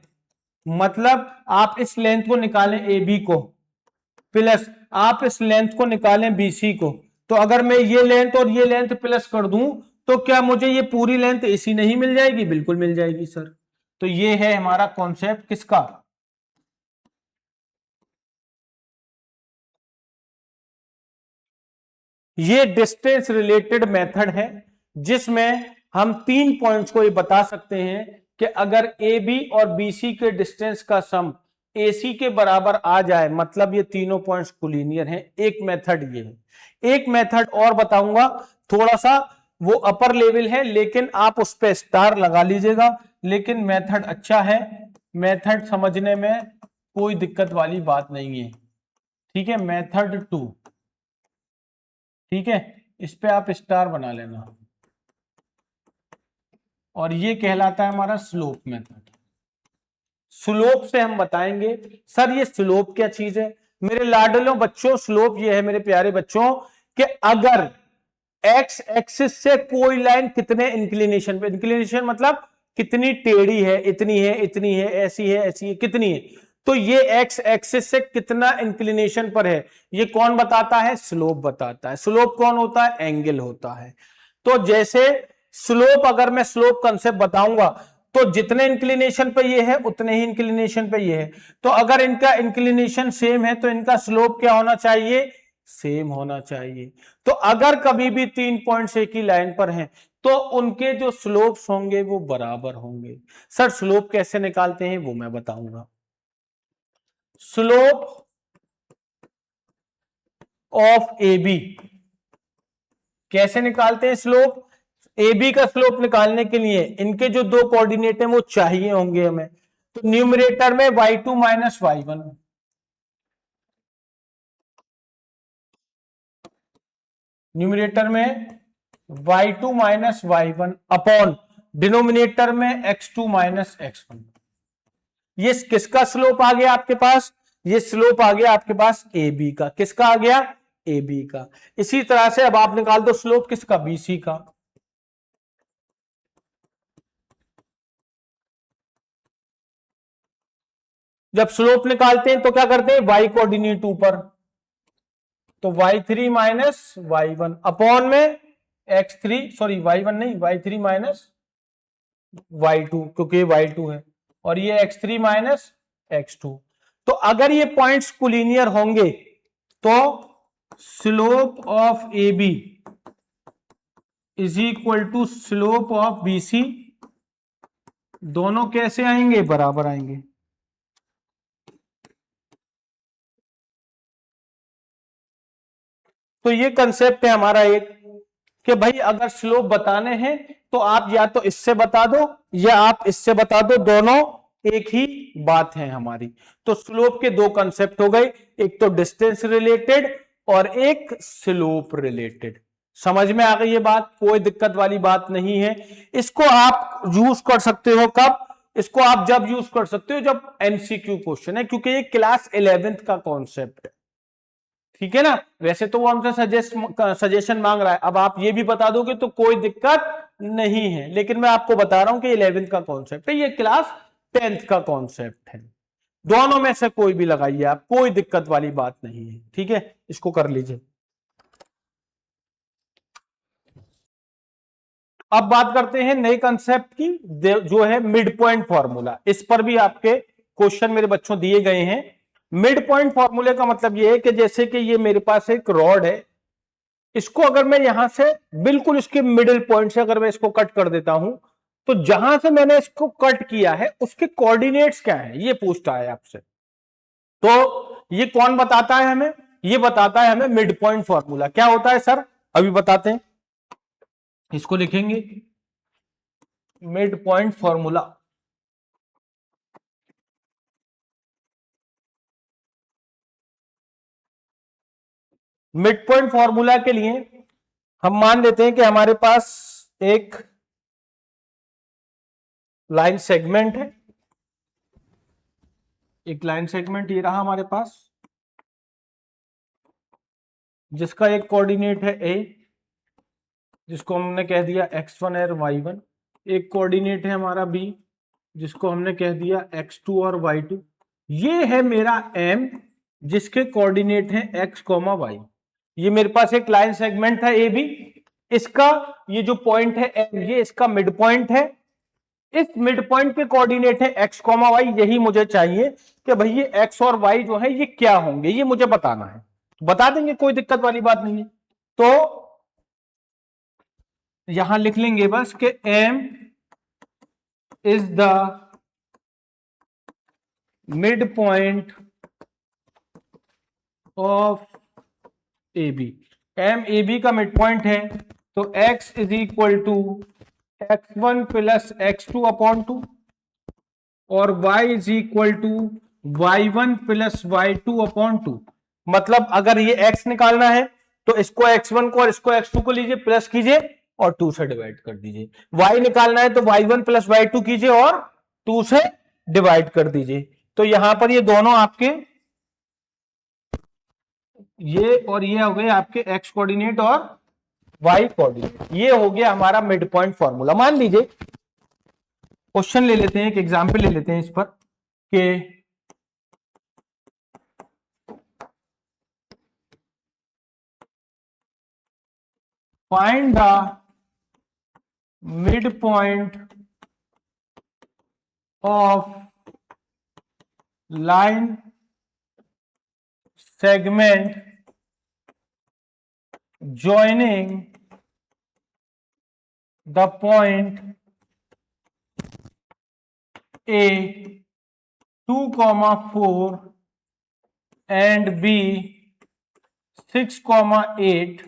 मतलब आप इस लेंथ को निकालें ए बी को, प्लस आप इस लेंथ को निकालें बी सी को, तो अगर मैं ये लेंथ और ये लेंथ प्लस कर दूं तो क्या मुझे ये पूरी लेंथ एसी नहीं मिल जाएगी? बिल्कुल मिल जाएगी सर। तो ये है हमारा कॉन्सेप्ट किसका? ये डिस्टेंस रिलेटेड मेथड है, जिसमें हम 3 पॉइंट्स को ये बता सकते हैं कि अगर ए बी और बी सी के डिस्टेंस का सम ए सी के बराबर आ जाए, मतलब ये तीनों पॉइंट्स कोलिनियर हैं। एक मेथड ये है। एक मेथड और बताऊंगा, थोड़ा सा वो अपर लेवल है, लेकिन आप उस पर स्टार लगा लीजिएगा, लेकिन मेथड अच्छा है, मेथड समझने में कोई दिक्कत वाली बात नहीं है। ठीक है, मेथड 2, ठीक है, इस पे आप स्टार बना लेना, और ये कहलाता है हमारा स्लोप मेथड। स्लोप से हम बताएंगे सर ये स्लोप क्या चीज है। मेरे लाडलों बच्चों, स्लोप ये है मेरे प्यारे बच्चों कि अगर एक्स एक्सिस से कोई लाइन कितने इंक्लिनेशन पे, इंक्लिनेशन मतलब कितनी टेढ़ी है, इतनी है, इतनी है, ऐसी है, ऐसी है, कितनी है, तो ये एक्स एक्सिस से कितना इंक्लिनेशन पर है, ये कौन बताता है? स्लोप बताता है। स्लोप कौन होता है? एंगल होता है। तो जैसे स्लोप, अगर मैं स्लोप कंसेप्ट बताऊंगा तो जितने इंक्लिनेशन पे ये है उतने ही इंक्लिनेशन पे ये है, तो अगर इनका इंक्लिनेशन सेम है तो इनका स्लोप क्या होना चाहिए? सेम होना चाहिए। तो अगर कभी भी 3 पॉइंट्स एक ही लाइन पर हैं तो उनके जो स्लोप्स होंगे वो बराबर होंगे। सर स्लोप कैसे निकालते हैं वो मैं बताऊंगा। स्लोप ऑफ ए बी कैसे निकालते हैं? स्लोप ए बी का स्लोप निकालने के लिए इनके जो दो कोऑर्डिनेट हैं वो चाहिए होंगे हमें, तो न्यूमरेटर में y2 माइनस y1, न्यूमरेटर में y2 minus y1 upon denominator में x2 माइनस x1। ये किसका स्लोप आ गया आपके पास? ये स्लोप आ गया आपके पास ए बी का। किसका आ गया? ए बी का। इसी तरह से अब आप निकाल दो स्लोप किसका? बी सी का। जब स्लोप निकालते हैं तो क्या करते हैं? y कोऑर्डिनेट ऊपर, तो y3 माइनस y1 अपॉन में x3, सॉरी y1 नहीं, y3 माइनस y2, क्योंकि y2 है, और ये x3 माइनस x2। तो अगर ये पॉइंट्स कोलिनियर होंगे तो slope of A B is equal to slope of B C, दोनों कैसे आएंगे? बराबर आएंगे। तो ये कंसेप्ट है हमारा एक, कि भाई अगर स्लोप बताने हैं तो आप या तो इससे बता दो या आप इससे बता दो, दोनों एक ही बात है हमारी। तो स्लोप के दो कंसेप्ट हो गए, एक तो डिस्टेंस रिलेटेड और एक स्लोप रिलेटेड। समझ में आ गई ये बात? कोई दिक्कत वाली बात नहीं है। इसको आप यूज कर सकते हो कब? इसको आप जब यूज कर सकते हो जब एमसीक्यू क्वेश्चन है, क्योंकि ये क्लास 11th का कॉन्सेप्ट है। ठीक है ना? वैसे तो वो हमसे सजेशन मांग रहा है, अब आप ये भी बता दोगे तो कोई दिक्कत नहीं है, लेकिन मैं आपको बता रहा हूं कि 11th का कॉन्सेप्ट है, ये क्लास 10th का कॉन्सेप्ट है। दोनों में से कोई भी लगाइए आप, कोई दिक्कत वाली बात नहीं है। ठीक है, इसको कर लीजिए। अब बात करते हैं नए कंसेप्ट की, जो है मिड पॉइंट फॉर्मूला। इस पर भी आपके क्वेश्चन मेरे बच्चों दिए गए हैं। मिड पॉइंट फॉर्मूले का मतलब यह है कि जैसे कि ये मेरे पास एक रॉड है, इसको अगर मैं यहां से बिल्कुल इसके मिडिल पॉइंट से अगर मैं इसको कट कर देता हूं तो जहां से मैंने इसको कट किया है उसके कोऑर्डिनेट्स क्या है ये पूछता है आपसे। तो ये कौन बताता है हमें, ये बताता है हमें मिड पॉइंट फॉर्मूला। क्या होता है सर, अभी बताते हैं, इसको लिखेंगे mid point formula. Mid point formula के लिए हम मान लेते हैं कि हमारे पास एक लाइन सेगमेंट है, एक लाइन सेगमेंट ये रहा हमारे पास, जिसका एक कोऑर्डिनेट है ए, जिसको हमने कह दिया x1 और y1। एक कोऑर्डिनेट है हमारा बी, जिसको हमने कह दिया x2 और y2। ये है मेरा m, जिसके कोऑर्डिनेट है x, y। ये मेरे पास एक लाइन सेगमेंट था ए बी, इसका ये जो पॉइंट है m, ये इसका मिड पॉइंट है। इस मिड पॉइंट के कोऑर्डिनेट है x, y। यही मुझे चाहिए कि भाई ये x और y जो है ये क्या होंगे, ये मुझे बताना है। बता देंगे, कोई दिक्कत वाली बात नहीं है। तो यहां लिख लेंगे बस कि m is the midpoint of A B. M A B का मिड पॉइंट है, तो x is equal to x1 plus x2 upon 2 और y is equal to y1 plus y2 upon 2। मतलब अगर ये x निकालना है तो इसको x1 को और इसको x2 को लीजिए, प्लस कीजिए और 2 से डिवाइड कर दीजिए। y निकालना है तो y1 प्लस y2 कीजिए और 2 से डिवाइड कर दीजिए। तो यहां पर ये दोनों आपके, ये और ये हो गए आपके x कोऑर्डिनेट और y कोऑर्डिनेट। ये हो गया हमारा मिड पॉइंट फॉर्मूला। मान लीजिए क्वेश्चन ले लेते हैं, एक एग्जांपल ले लेते हैं इस पर कि find the midpoint of line segment joining the point A 2,4 and B 6,8.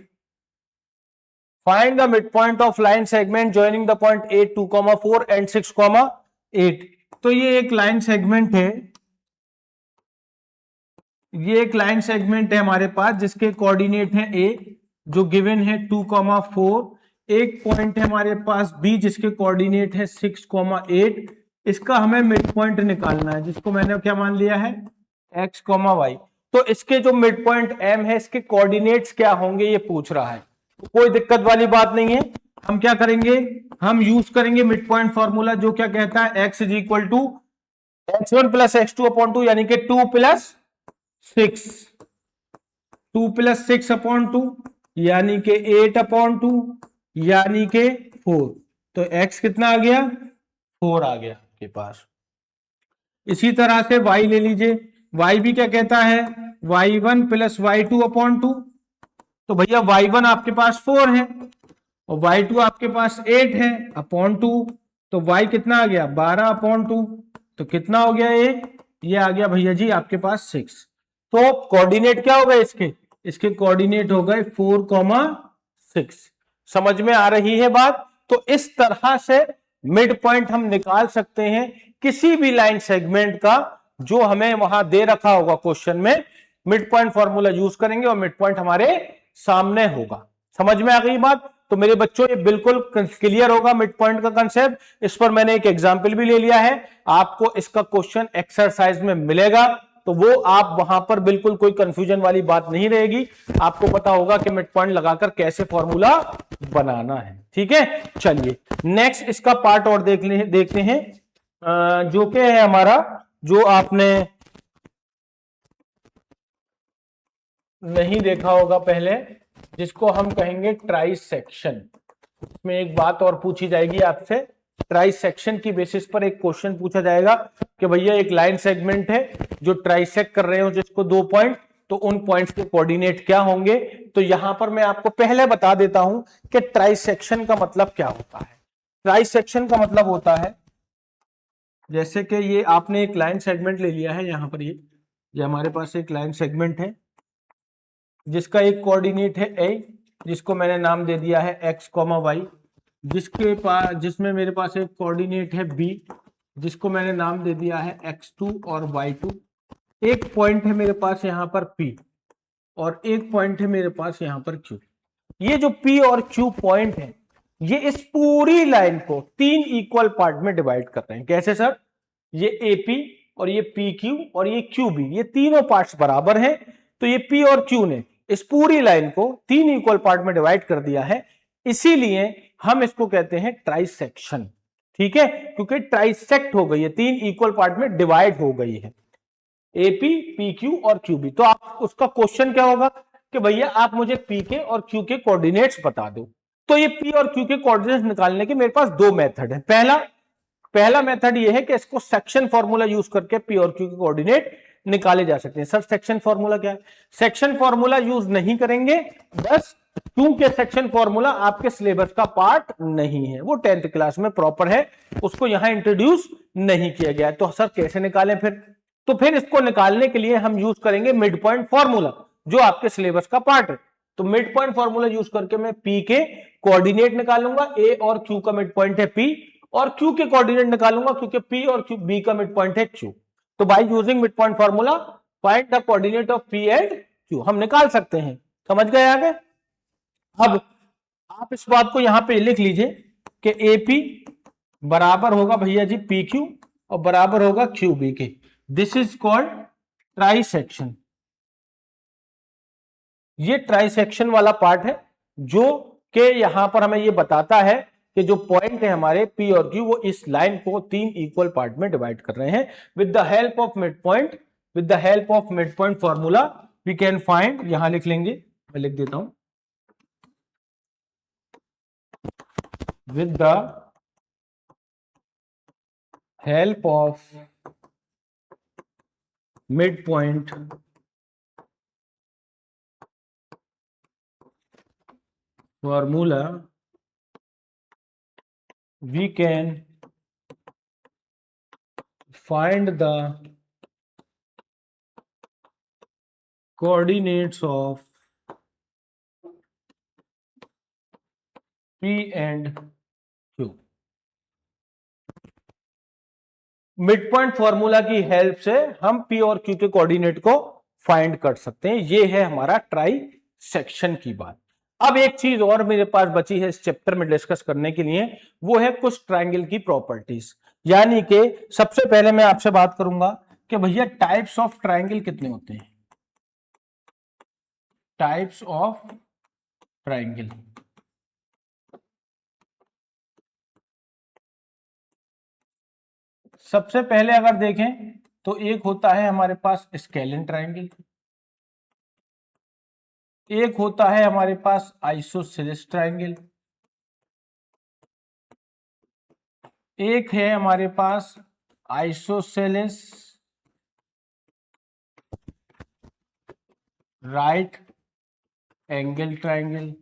Find the midpoint of line segment joining the point A 2,4 and 6,8. तो ये एक लाइन सेगमेंट है, ये एक लाइन सेगमेंट है हमारे पास जिसके कोऑर्डिनेट है ए, जो गिवन है 2,4। एक पॉइंट है हमारे पास बी जिसके कोऑर्डिनेट है 6,8। इसका हमें मिड पॉइंट निकालना है, जिसको मैंने क्या मान लिया है x, y। तो इसके जो मिड पॉइंट m है, इसके कोऑर्डिनेट्स क्या होंगे ये पूछ रहा है। तो कोई दिक्कत वाली बात नहीं है। हम क्या करेंगे, हम यूज करेंगे मिड पॉइंट फॉर्मूला, जो क्या कहता है x is equal to x1 plus x2 upon 2, यानी कि 2 प्लस 6, 2 प्लस 6 अपॉन 2 यानी कि 8 अपॉन 2 यानी कि 4। तो x कितना आ गया, 4 आ गया आपके पास। इसी तरह से y ले लीजिए, y भी क्या कहता है y1 प्लस y2 अपॉन 2। तो भैया y1 आपके पास 4 है और y2 आपके पास 8 है अपॉन 2। तो y कितना आ गया 12 अपॉन 2। तो कितना हो गया ये आ गया भैया जी आपके पास 6। तो कोऑर्डिनेट क्या हो गए इसके, इसके कोऑर्डिनेट हो गए 4,6। समझ में आ रही है बात। तो इस तरह से मिड पॉइंट हम निकाल सकते हैं किसी भी लाइन सेगमेंट का, जो हमें वहां दे रखा होगा क्वेश्चन में। मिड पॉइंट फॉर्मूला यूज करेंगे और मिड पॉइंट हमारे सामने होगा। समझ में आ गई बात। तो मेरे बच्चों ये बिल्कुल क्लियर होगा मिड पॉइंट का कंसेप्ट। इस पर मैंने एक एग्जांपल भी ले लिया है, आपको इसका क्वेश्चन एक्सरसाइज में मिलेगा, तो वो आप वहां पर बिल्कुल कोई कंफ्यूजन वाली बात नहीं रहेगी। आपको पता होगा कि मिड पॉइंट लगाकर कैसे फॉर्मूला बनाना है। ठीक है, चलिए नेक्स्ट इसका पार्ट और देखते हैं, जो कि है हमारा, जो आपने नहीं देखा होगा पहले, जिसको हम कहेंगे ट्राइसेक्शन। इसमें एक बात और पूछी जाएगी आपसे, ट्राइसेक्शन की बेसिस पर एक क्वेश्चन पूछा जाएगा कि भैया एक लाइन सेगमेंट है जो ट्राइसेक्ट कर रहे हो जिसको 2 पॉइंट, तो उन पॉइंट्स के कोऑर्डिनेट क्या होंगे। तो यहां पर मैं आपको पहले बता देता हूं कि ट्राइसेक्शन का मतलब क्या होता है। ट्राई सेक्शन का मतलब होता है जैसे कि ये आपने एक लाइन सेगमेंट ले लिया है, यहां पर ये हमारे पास एक लाइन सेगमेंट है जिसका एक कोऑर्डिनेट है ए, जिसको मैंने नाम दे दिया है एक्स कॉमा वाई, जिसमें मेरे पास एक कोऑर्डिनेट है बी, जिसको मैंने नाम दे दिया है x2 और y2। एक पॉइंट है मेरे पास यहां पर p और एक पॉइंट है मेरे पास यहां पर q। ये जो p और q पॉइंट है ये इस पूरी लाइन को 3 इक्वल पार्ट में डिवाइड कर रहे हैं। कैसे सर? ये AP और ये PQ और ये QB, ये तीनों पार्ट्स बराबर हैं, तो ये P और Q ने इस पूरी लाइन को 3 इक्वल पार्ट में डिवाइड कर दिया है, इसीलिए हम इसको कहते हैं ट्राइसेक्शन। ठीक है, क्योंकि ट्राइसेक्ट हो गई है, 3 इक्वल पार्ट में डिवाइड हो गई है, AP, PQ और QB। तो आप उसका क्वेश्चन क्या होगा कि भैया आप मुझे P के और Q के कोऑर्डिनेट्स बता दो। तो ये P और Q के कोऑर्डिनेट्स निकालने के मेरे पास दो मेथड है। पहला मेथड ये है कि इसको सेक्शन फॉर्मूला यूज करके P और Q के कोऑर्डिनेट निकाले जा सकते हैं। सर सेक्शन फॉर्मूला क्या है? सेक्शन फॉर्मूला यूज नहीं करेंगे, बस क्योंकि सेक्शन फॉर्मूला आपके सिलेबस का पार्ट नहीं है, वो 10th क्लास में प्रॉपर है, उसको यहां इंट्रोड्यूस नहीं किया गया है। तो सर कैसे निकालें फिर? तो फिर इसको निकालने के लिए हम यूज करेंगे मिड पॉइंट फॉर्मूला, जो आपके सिलेबस का पार्ट है। तो मिड पॉइंट फॉर्मूला यूज करके मैं P के कोऑर्डिनेट निकालूंगा, A और Q का मिड पॉइंट है P, और Q के कोऑर्डिनेट निकालूंगा क्योंकि P और Q B का मिड पॉइंट है Q। तो by using mid point formula find the coordinate of P and Q हम निकाल सकते हैं। समझ गए आगे? अब आप इस बात को यहां पे लिख लीजिए कि AP बराबर होगा भैया जी PQ और बराबर होगा QB के। This is called trisection. ये ट्राइसेक्शन वाला पार्ट है जो कि यहां पर हमें ये बताता है कि जो पॉइंट है हमारे P और Q वो इस लाइन को 3 इक्वल पार्ट में डिवाइड कर रहे हैं। With the help of midpoint formula we can find, यहां लिख लेंगे, मैं लिख देता हूं, with the help of midpoint formula we can find the coordinates of P and Q। Mid point formula की हेल्प से हम P और Q के कोऑर्डिनेट को फाइंड कर सकते हैं। ये है हमारा ट्राई सेक्शन की बात। अब एक चीज और मेरे पास बची है इस चैप्टर में डिस्कस करने के लिए, वो है कुछ ट्रायंगल की प्रॉपर्टीज। यानी कि सबसे पहले मैं आपसे बात करूंगा कि भैया टाइप्स ऑफ ट्रायंगल कितने होते हैं। टाइप्स ऑफ ट्रायंगल, सबसे पहले अगर देखें तो एक होता है हमारे पास स्केलिन ट्रायंगल, एक होता है हमारे पास आइसोसेलेस ट्रायंगल, एक है हमारे पास आइसोसेलेस राइट एंगल ट्रायंगल,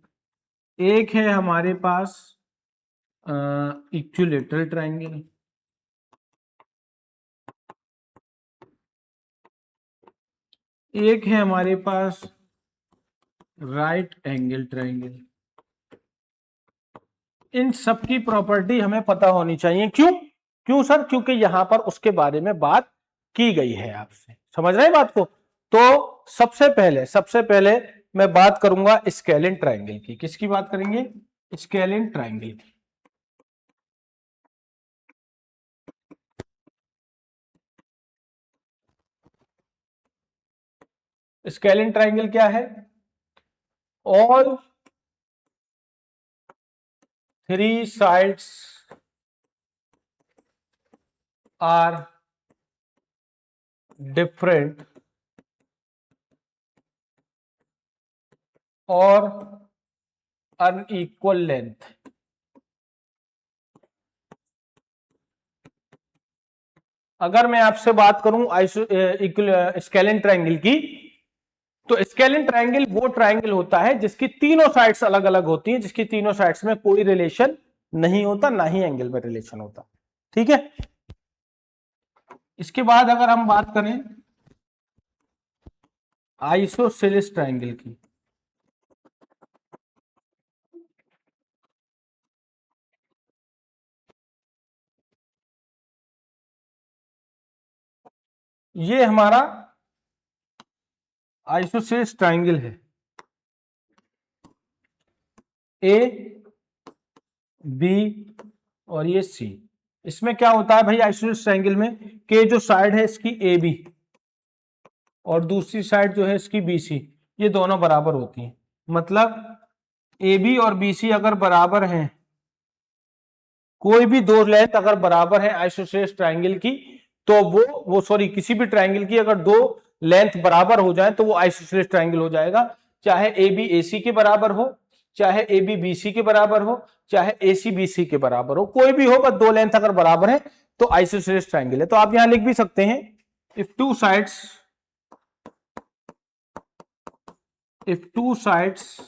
एक है हमारे पास इक्विलेटरल ट्रायंगल, एक है हमारे पास राइट एंगल ट्रायंगल। इन सब की प्रॉपर्टी हमें पता होनी चाहिए। क्यों सर? क्योंकि यहां पर उसके बारे में बात की गई है आपसे। समझ रहे हैं बात को? तो सबसे पहले मैं बात करूंगा स्केलिन ट्रायंगल की। किसकी बात करेंगे? स्केलिन ट्रायंगल की। स्केलिन ट्रायंगल क्या है? All 3 sides are different or unequal length। अगर मैं आपसे बात करूं स्केलिन ट्रायंगल की, तो स्केलिन ट्रायंगल वो ट्रायंगल होता है जिसकी तीनों साइड्स अलग अलग होती हैं, जिसकी तीनों साइड्स में कोई रिलेशन नहीं होता, ना ही एंगल में रिलेशन होता। ठीक है, इसके बाद अगर हम बात करें आइसोसेलेस ट्रायंगल की, ये हमारा आइसोसेलेस ट्रायंगल है, ए बी और ये सी। इसमें क्या होता है भाई आइसोसेलेस ट्रायंगल में, के जो साइड है इसकी ए बी और दूसरी साइड जो है इसकी बी सी, ये दोनों बराबर होती हैं। मतलब ए बी और बी सी अगर बराबर हैं, कोई भी दो लेंथ अगर बराबर है आइसोसेलेस ट्रायंगल की, तो वो सॉरी किसी भी ट्रायंगल की अगर दो लेंथ बराबर हो जाए तो वो आइसोसेलेस ट्रायंगल हो जाएगा। चाहे ए बी ए सी के बराबर हो, चाहे ए बी बी सी के बराबर हो, चाहे ए सी बी सी के बराबर हो, कोई भी हो, बस दो लेंथ अगर बराबर है तो आइसोसेलेस ट्रायंगल है। तो आप यहां लिख भी सकते हैं, if two sides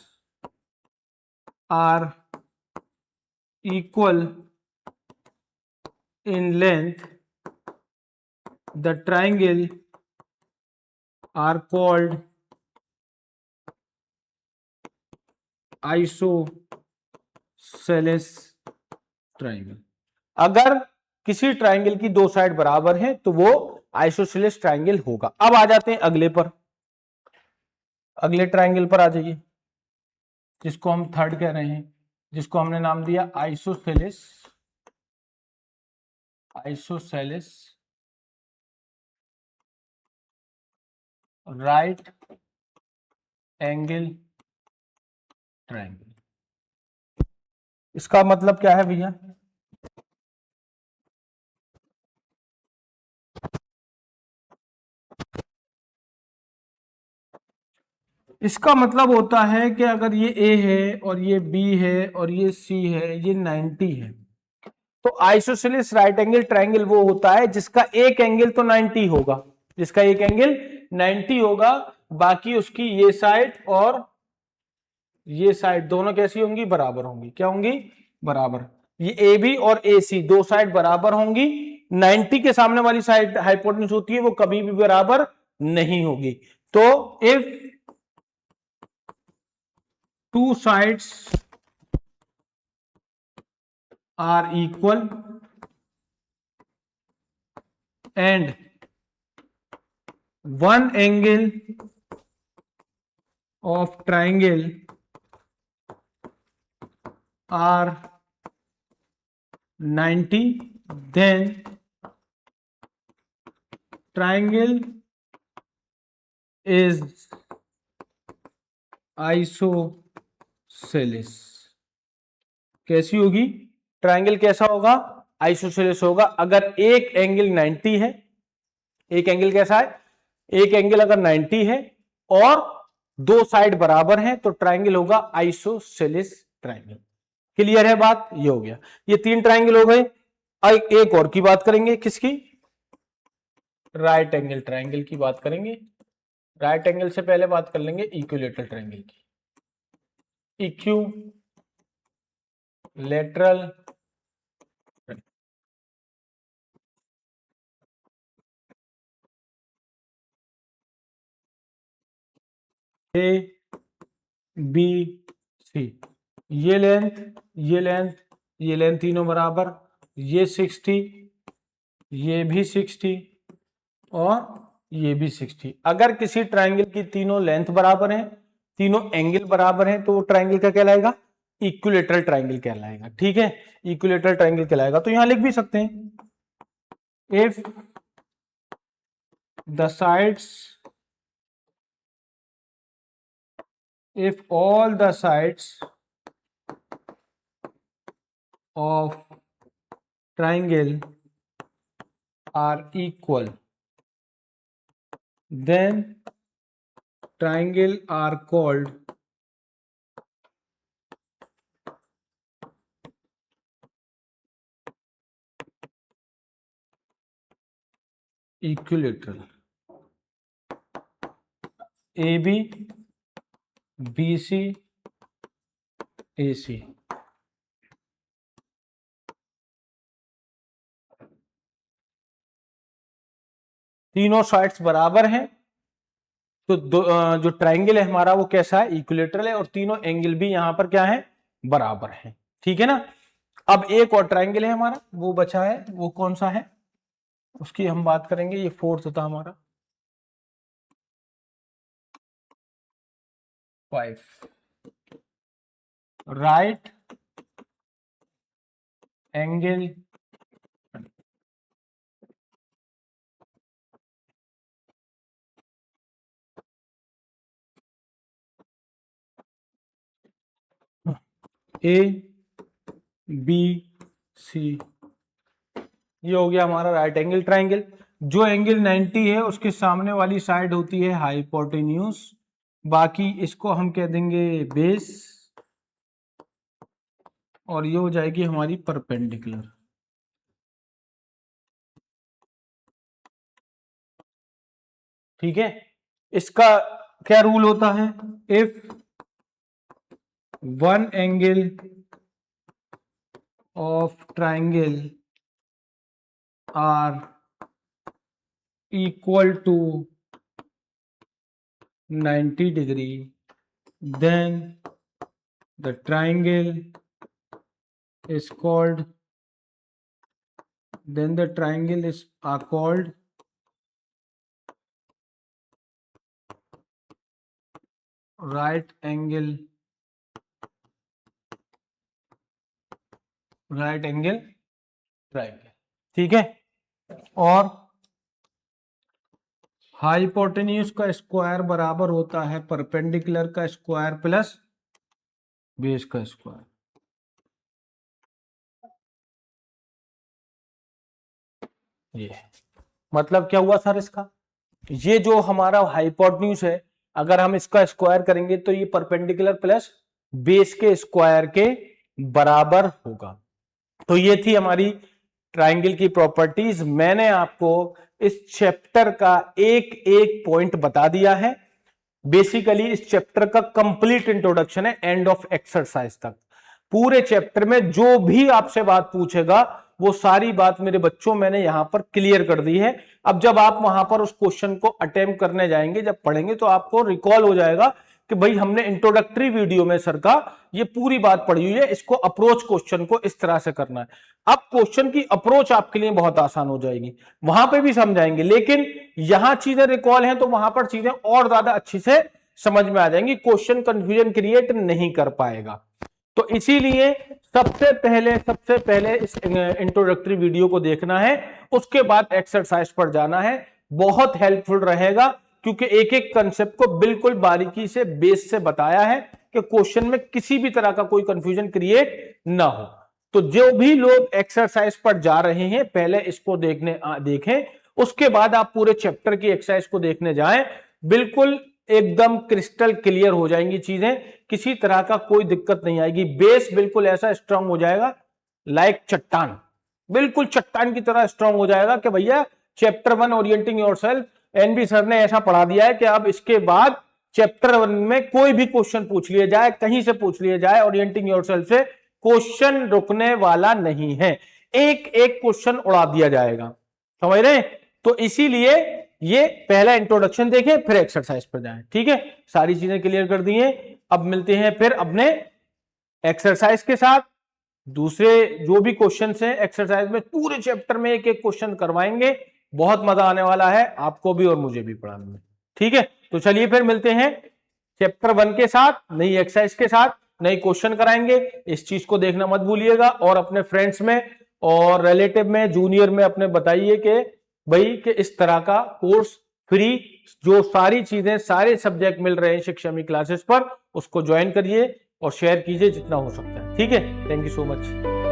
are equal in length, the triangle are called isosceles triangle। अगर किसी ट्रायंगल की दो साइड बराबर है तो वो आइसोसेलेस ट्रायंगल होगा। अब आ जाते हैं अगले पर, अगले ट्रायंगल पर आ जाइए, जिसको हम थर्ड कह रहे हैं, जिसको हमने नाम दिया आइसोसेलेस राइट एंगल ट्रायंगल। इसका मतलब क्या है भैया, इसका मतलब होता है कि अगर ये ए है और ये बी है और ये सी है, ये 90 है, तो आइसोसेलेस राइट एंगल ट्रायंगल वो होता है जिसका एक एंगल तो 90 होगा, जिसका एक एंगल 90 होगा, बाकी उसकी ये साइड और ये साइड दोनों कैसी होंगी, बराबर होंगी। क्या होंगी, बराबर। ये ए बी और ए सी दो साइड बराबर होंगी, 90 के सामने वाली साइड हाइपोटेन्यूज होती है वो कभी भी बराबर नहीं होगी। तो if two sides are equal and one angle of triangle are 90, then triangle is isosceles। कैसी होगी, ट्रायंगल कैसा होगा, आइसोसेलेस होगा अगर एक एंगल 90 है। एक एंगल कैसा है, एक एंगल अगर 90 है और दो साइड बराबर हैं तो ट्रायंगल होगा आइसोसेलेस ट्रायंगल। क्लियर है बात, ये हो गया, ये तीन ट्रायंगल हो गए। एक और की बात करेंगे, किसकी, राइट एंगल ट्रायंगल की बात करेंगे। राइट एंगल से पहले बात कर लेंगे इक्विलेटरल ट्रायंगल की। इक्विलेटरल ए बी सी, ये लेंथ ये लेंथ ये लेंथ तीनों बराबर, ये 60, ये भी 60 और ये भी 60। अगर किसी ट्रायंगल की तीनों लेंथ बराबर हैं, तीनों एंगल बराबर हैं, तो वो ट्रायंगल का कहलाएगा, इक्विलेटरल ट्रायंगल कहलाएगा। ठीक है, इक्विलेटरल ट्रायंगल कहलाएगा। तो यहां लिख भी सकते हैं, if the sides, if all the sides of triangle are equal, then triangle are called equilateral। AB BC AC तीनों साइड्स बराबर हैं, तो जो ट्राइंगल है हमारा वो कैसा है, इक्विलेटरल है, और तीनों एंगल भी यहां पर क्या है, बराबर है। ठीक है ना। अब एक और ट्राइंगल है हमारा, वो बचा है, वो कौन सा है, उसकी हम बात करेंगे। ये फोर्थ था हमारा, 5, right angle A B C, ये हो गया हमारा राइट एंगल ट्राइंगल। जो एंगल 90 है उसके सामने वाली साइड होती है हाइपोटेन्यूज, बाकी इसको हम कह देंगे बेस, और ये हो जाएगी हमारी परपेंडिकुलर। ठीक है। इसका क्या रूल होता है, if one angle of triangle are equal to 90 degree, then the triangle is called, then the triangle is are called right angle triangle। ठीक है। और हाइपोटेन्यूज का स्क्वायर बराबर होता है परपेंडिकुलर का स्क्वायर प्लस बेस का स्क्वायर। ये मतलब क्या हुआ सर इसका, ये जो हमारा हाइपोटेन्यूज है अगर हम इसका स्क्वायर करेंगे तो ये परपेंडिकुलर प्लस बेस के स्क्वायर के बराबर होगा। तो ये थी हमारी ट्राइंगल की प्रॉपर्टीज। मैंने आपको इस चैप्टर का एक एक पॉइंट बता दिया है। बेसिकली इस चैप्टर का कंप्लीट इंट्रोडक्शन है एंड ऑफ एक्सरसाइज तक। पूरे चैप्टर में जो भी आपसे बात पूछेगा वो सारी बात मेरे बच्चों मैंने यहां पर क्लियर कर दी है। अब जब आप वहां पर उस क्वेश्चन को अटेम्प्ट करने जाएंगे, जब पढ़ेंगे, तो आपको रिकॉल हो जाएगा कि भाई हमने इंट्रोडक्टरी वीडियो में सर का ये पूरी बात पढ़ी हुई है, इसको अप्रोच क्वेश्चन को इस तरह से करना है। अब क्वेश्चन की अप्रोच आपके लिए बहुत आसान हो जाएगी, वहां पे भी समझाएंगे, लेकिन यहां चीजें रिकॉल हैं तो वहां पर चीजें और ज्यादा अच्छी से समझ में आ जाएंगी, क्वेश्चन कंफ्यूजन क्रिएट नहीं कर पाएगा। तो इसीलिए सबसे पहले इस इंट्रोडक्टरी वीडियो को देखना है, उसके बाद एक्सरसाइज पर जाना है। बहुत हेल्पफुल रहेगा क्योंकि एक एक कंसेप्ट को बिल्कुल बारीकी से बेस से बताया है कि क्वेश्चन में किसी भी तरह का कोई कंफ्यूजन क्रिएट ना हो। तो जो भी लोग एक्सरसाइज पर जा रहे हैं पहले इसको देखें, उसके बाद आप पूरे चैप्टर की एक्सरसाइज को देखने जाएं। बिल्कुल एकदम क्रिस्टल क्लियर हो जाएंगी चीजें, किसी तरह का कोई दिक्कत नहीं आएगी। बेस बिल्कुल ऐसा स्ट्रांग हो जाएगा लाइक चट्टान, बिल्कुल चट्टान की तरह स्ट्रांग हो जाएगा कि भैया chapter 1 orienting yourself NB sir ने ऐसा पढ़ा दिया है कि अब इसके बाद चैप्टर 1 में कोई भी क्वेश्चन पूछ लिया जाए, कहीं से पूछ लिया जाए, ओरिएंटिंग योरसेल्फ से क्वेश्चन रुकने वाला नहीं है, एक एक क्वेश्चन उड़ा दिया जाएगा। समझ रहे हैं? तो इसीलिए ये पहला इंट्रोडक्शन देखें फिर एक्सरसाइज पर जाएं। ठीक है, सारी चीजें क्लियर कर दी हैं। अब मिलते हैं फिर अपने एक्सरसाइज के साथ। दूसरे जो भी क्वेश्चन हैं एक्सरसाइज में पूरे चैप्टर में एक एक क्वेश्चन करवाएंगे, बहुत मजा आने वाला है आपको भी और मुझे भी पढ़ाने में। ठीक है, तो चलिए फिर मिलते हैं चैप्टर 1 के साथ, नई एक्सरसाइज के साथ, नई क्वेश्चन कराएंगे। इस चीज को देखना मत भूलिएगा और अपने फ्रेंड्स में और रिलेटिव में, जूनियर में अपने बताइए कि भाई कि इस तरह का कोर्स फ्री जो सारी चीजें सारे सब्जेक्ट मिल रहे हैं शिक्षामी क्लासेस पर, उसको ज्वाइन करिए और शेयर कीजिए जितना हो सकता है। ठीक है, थैंक यू सो मच।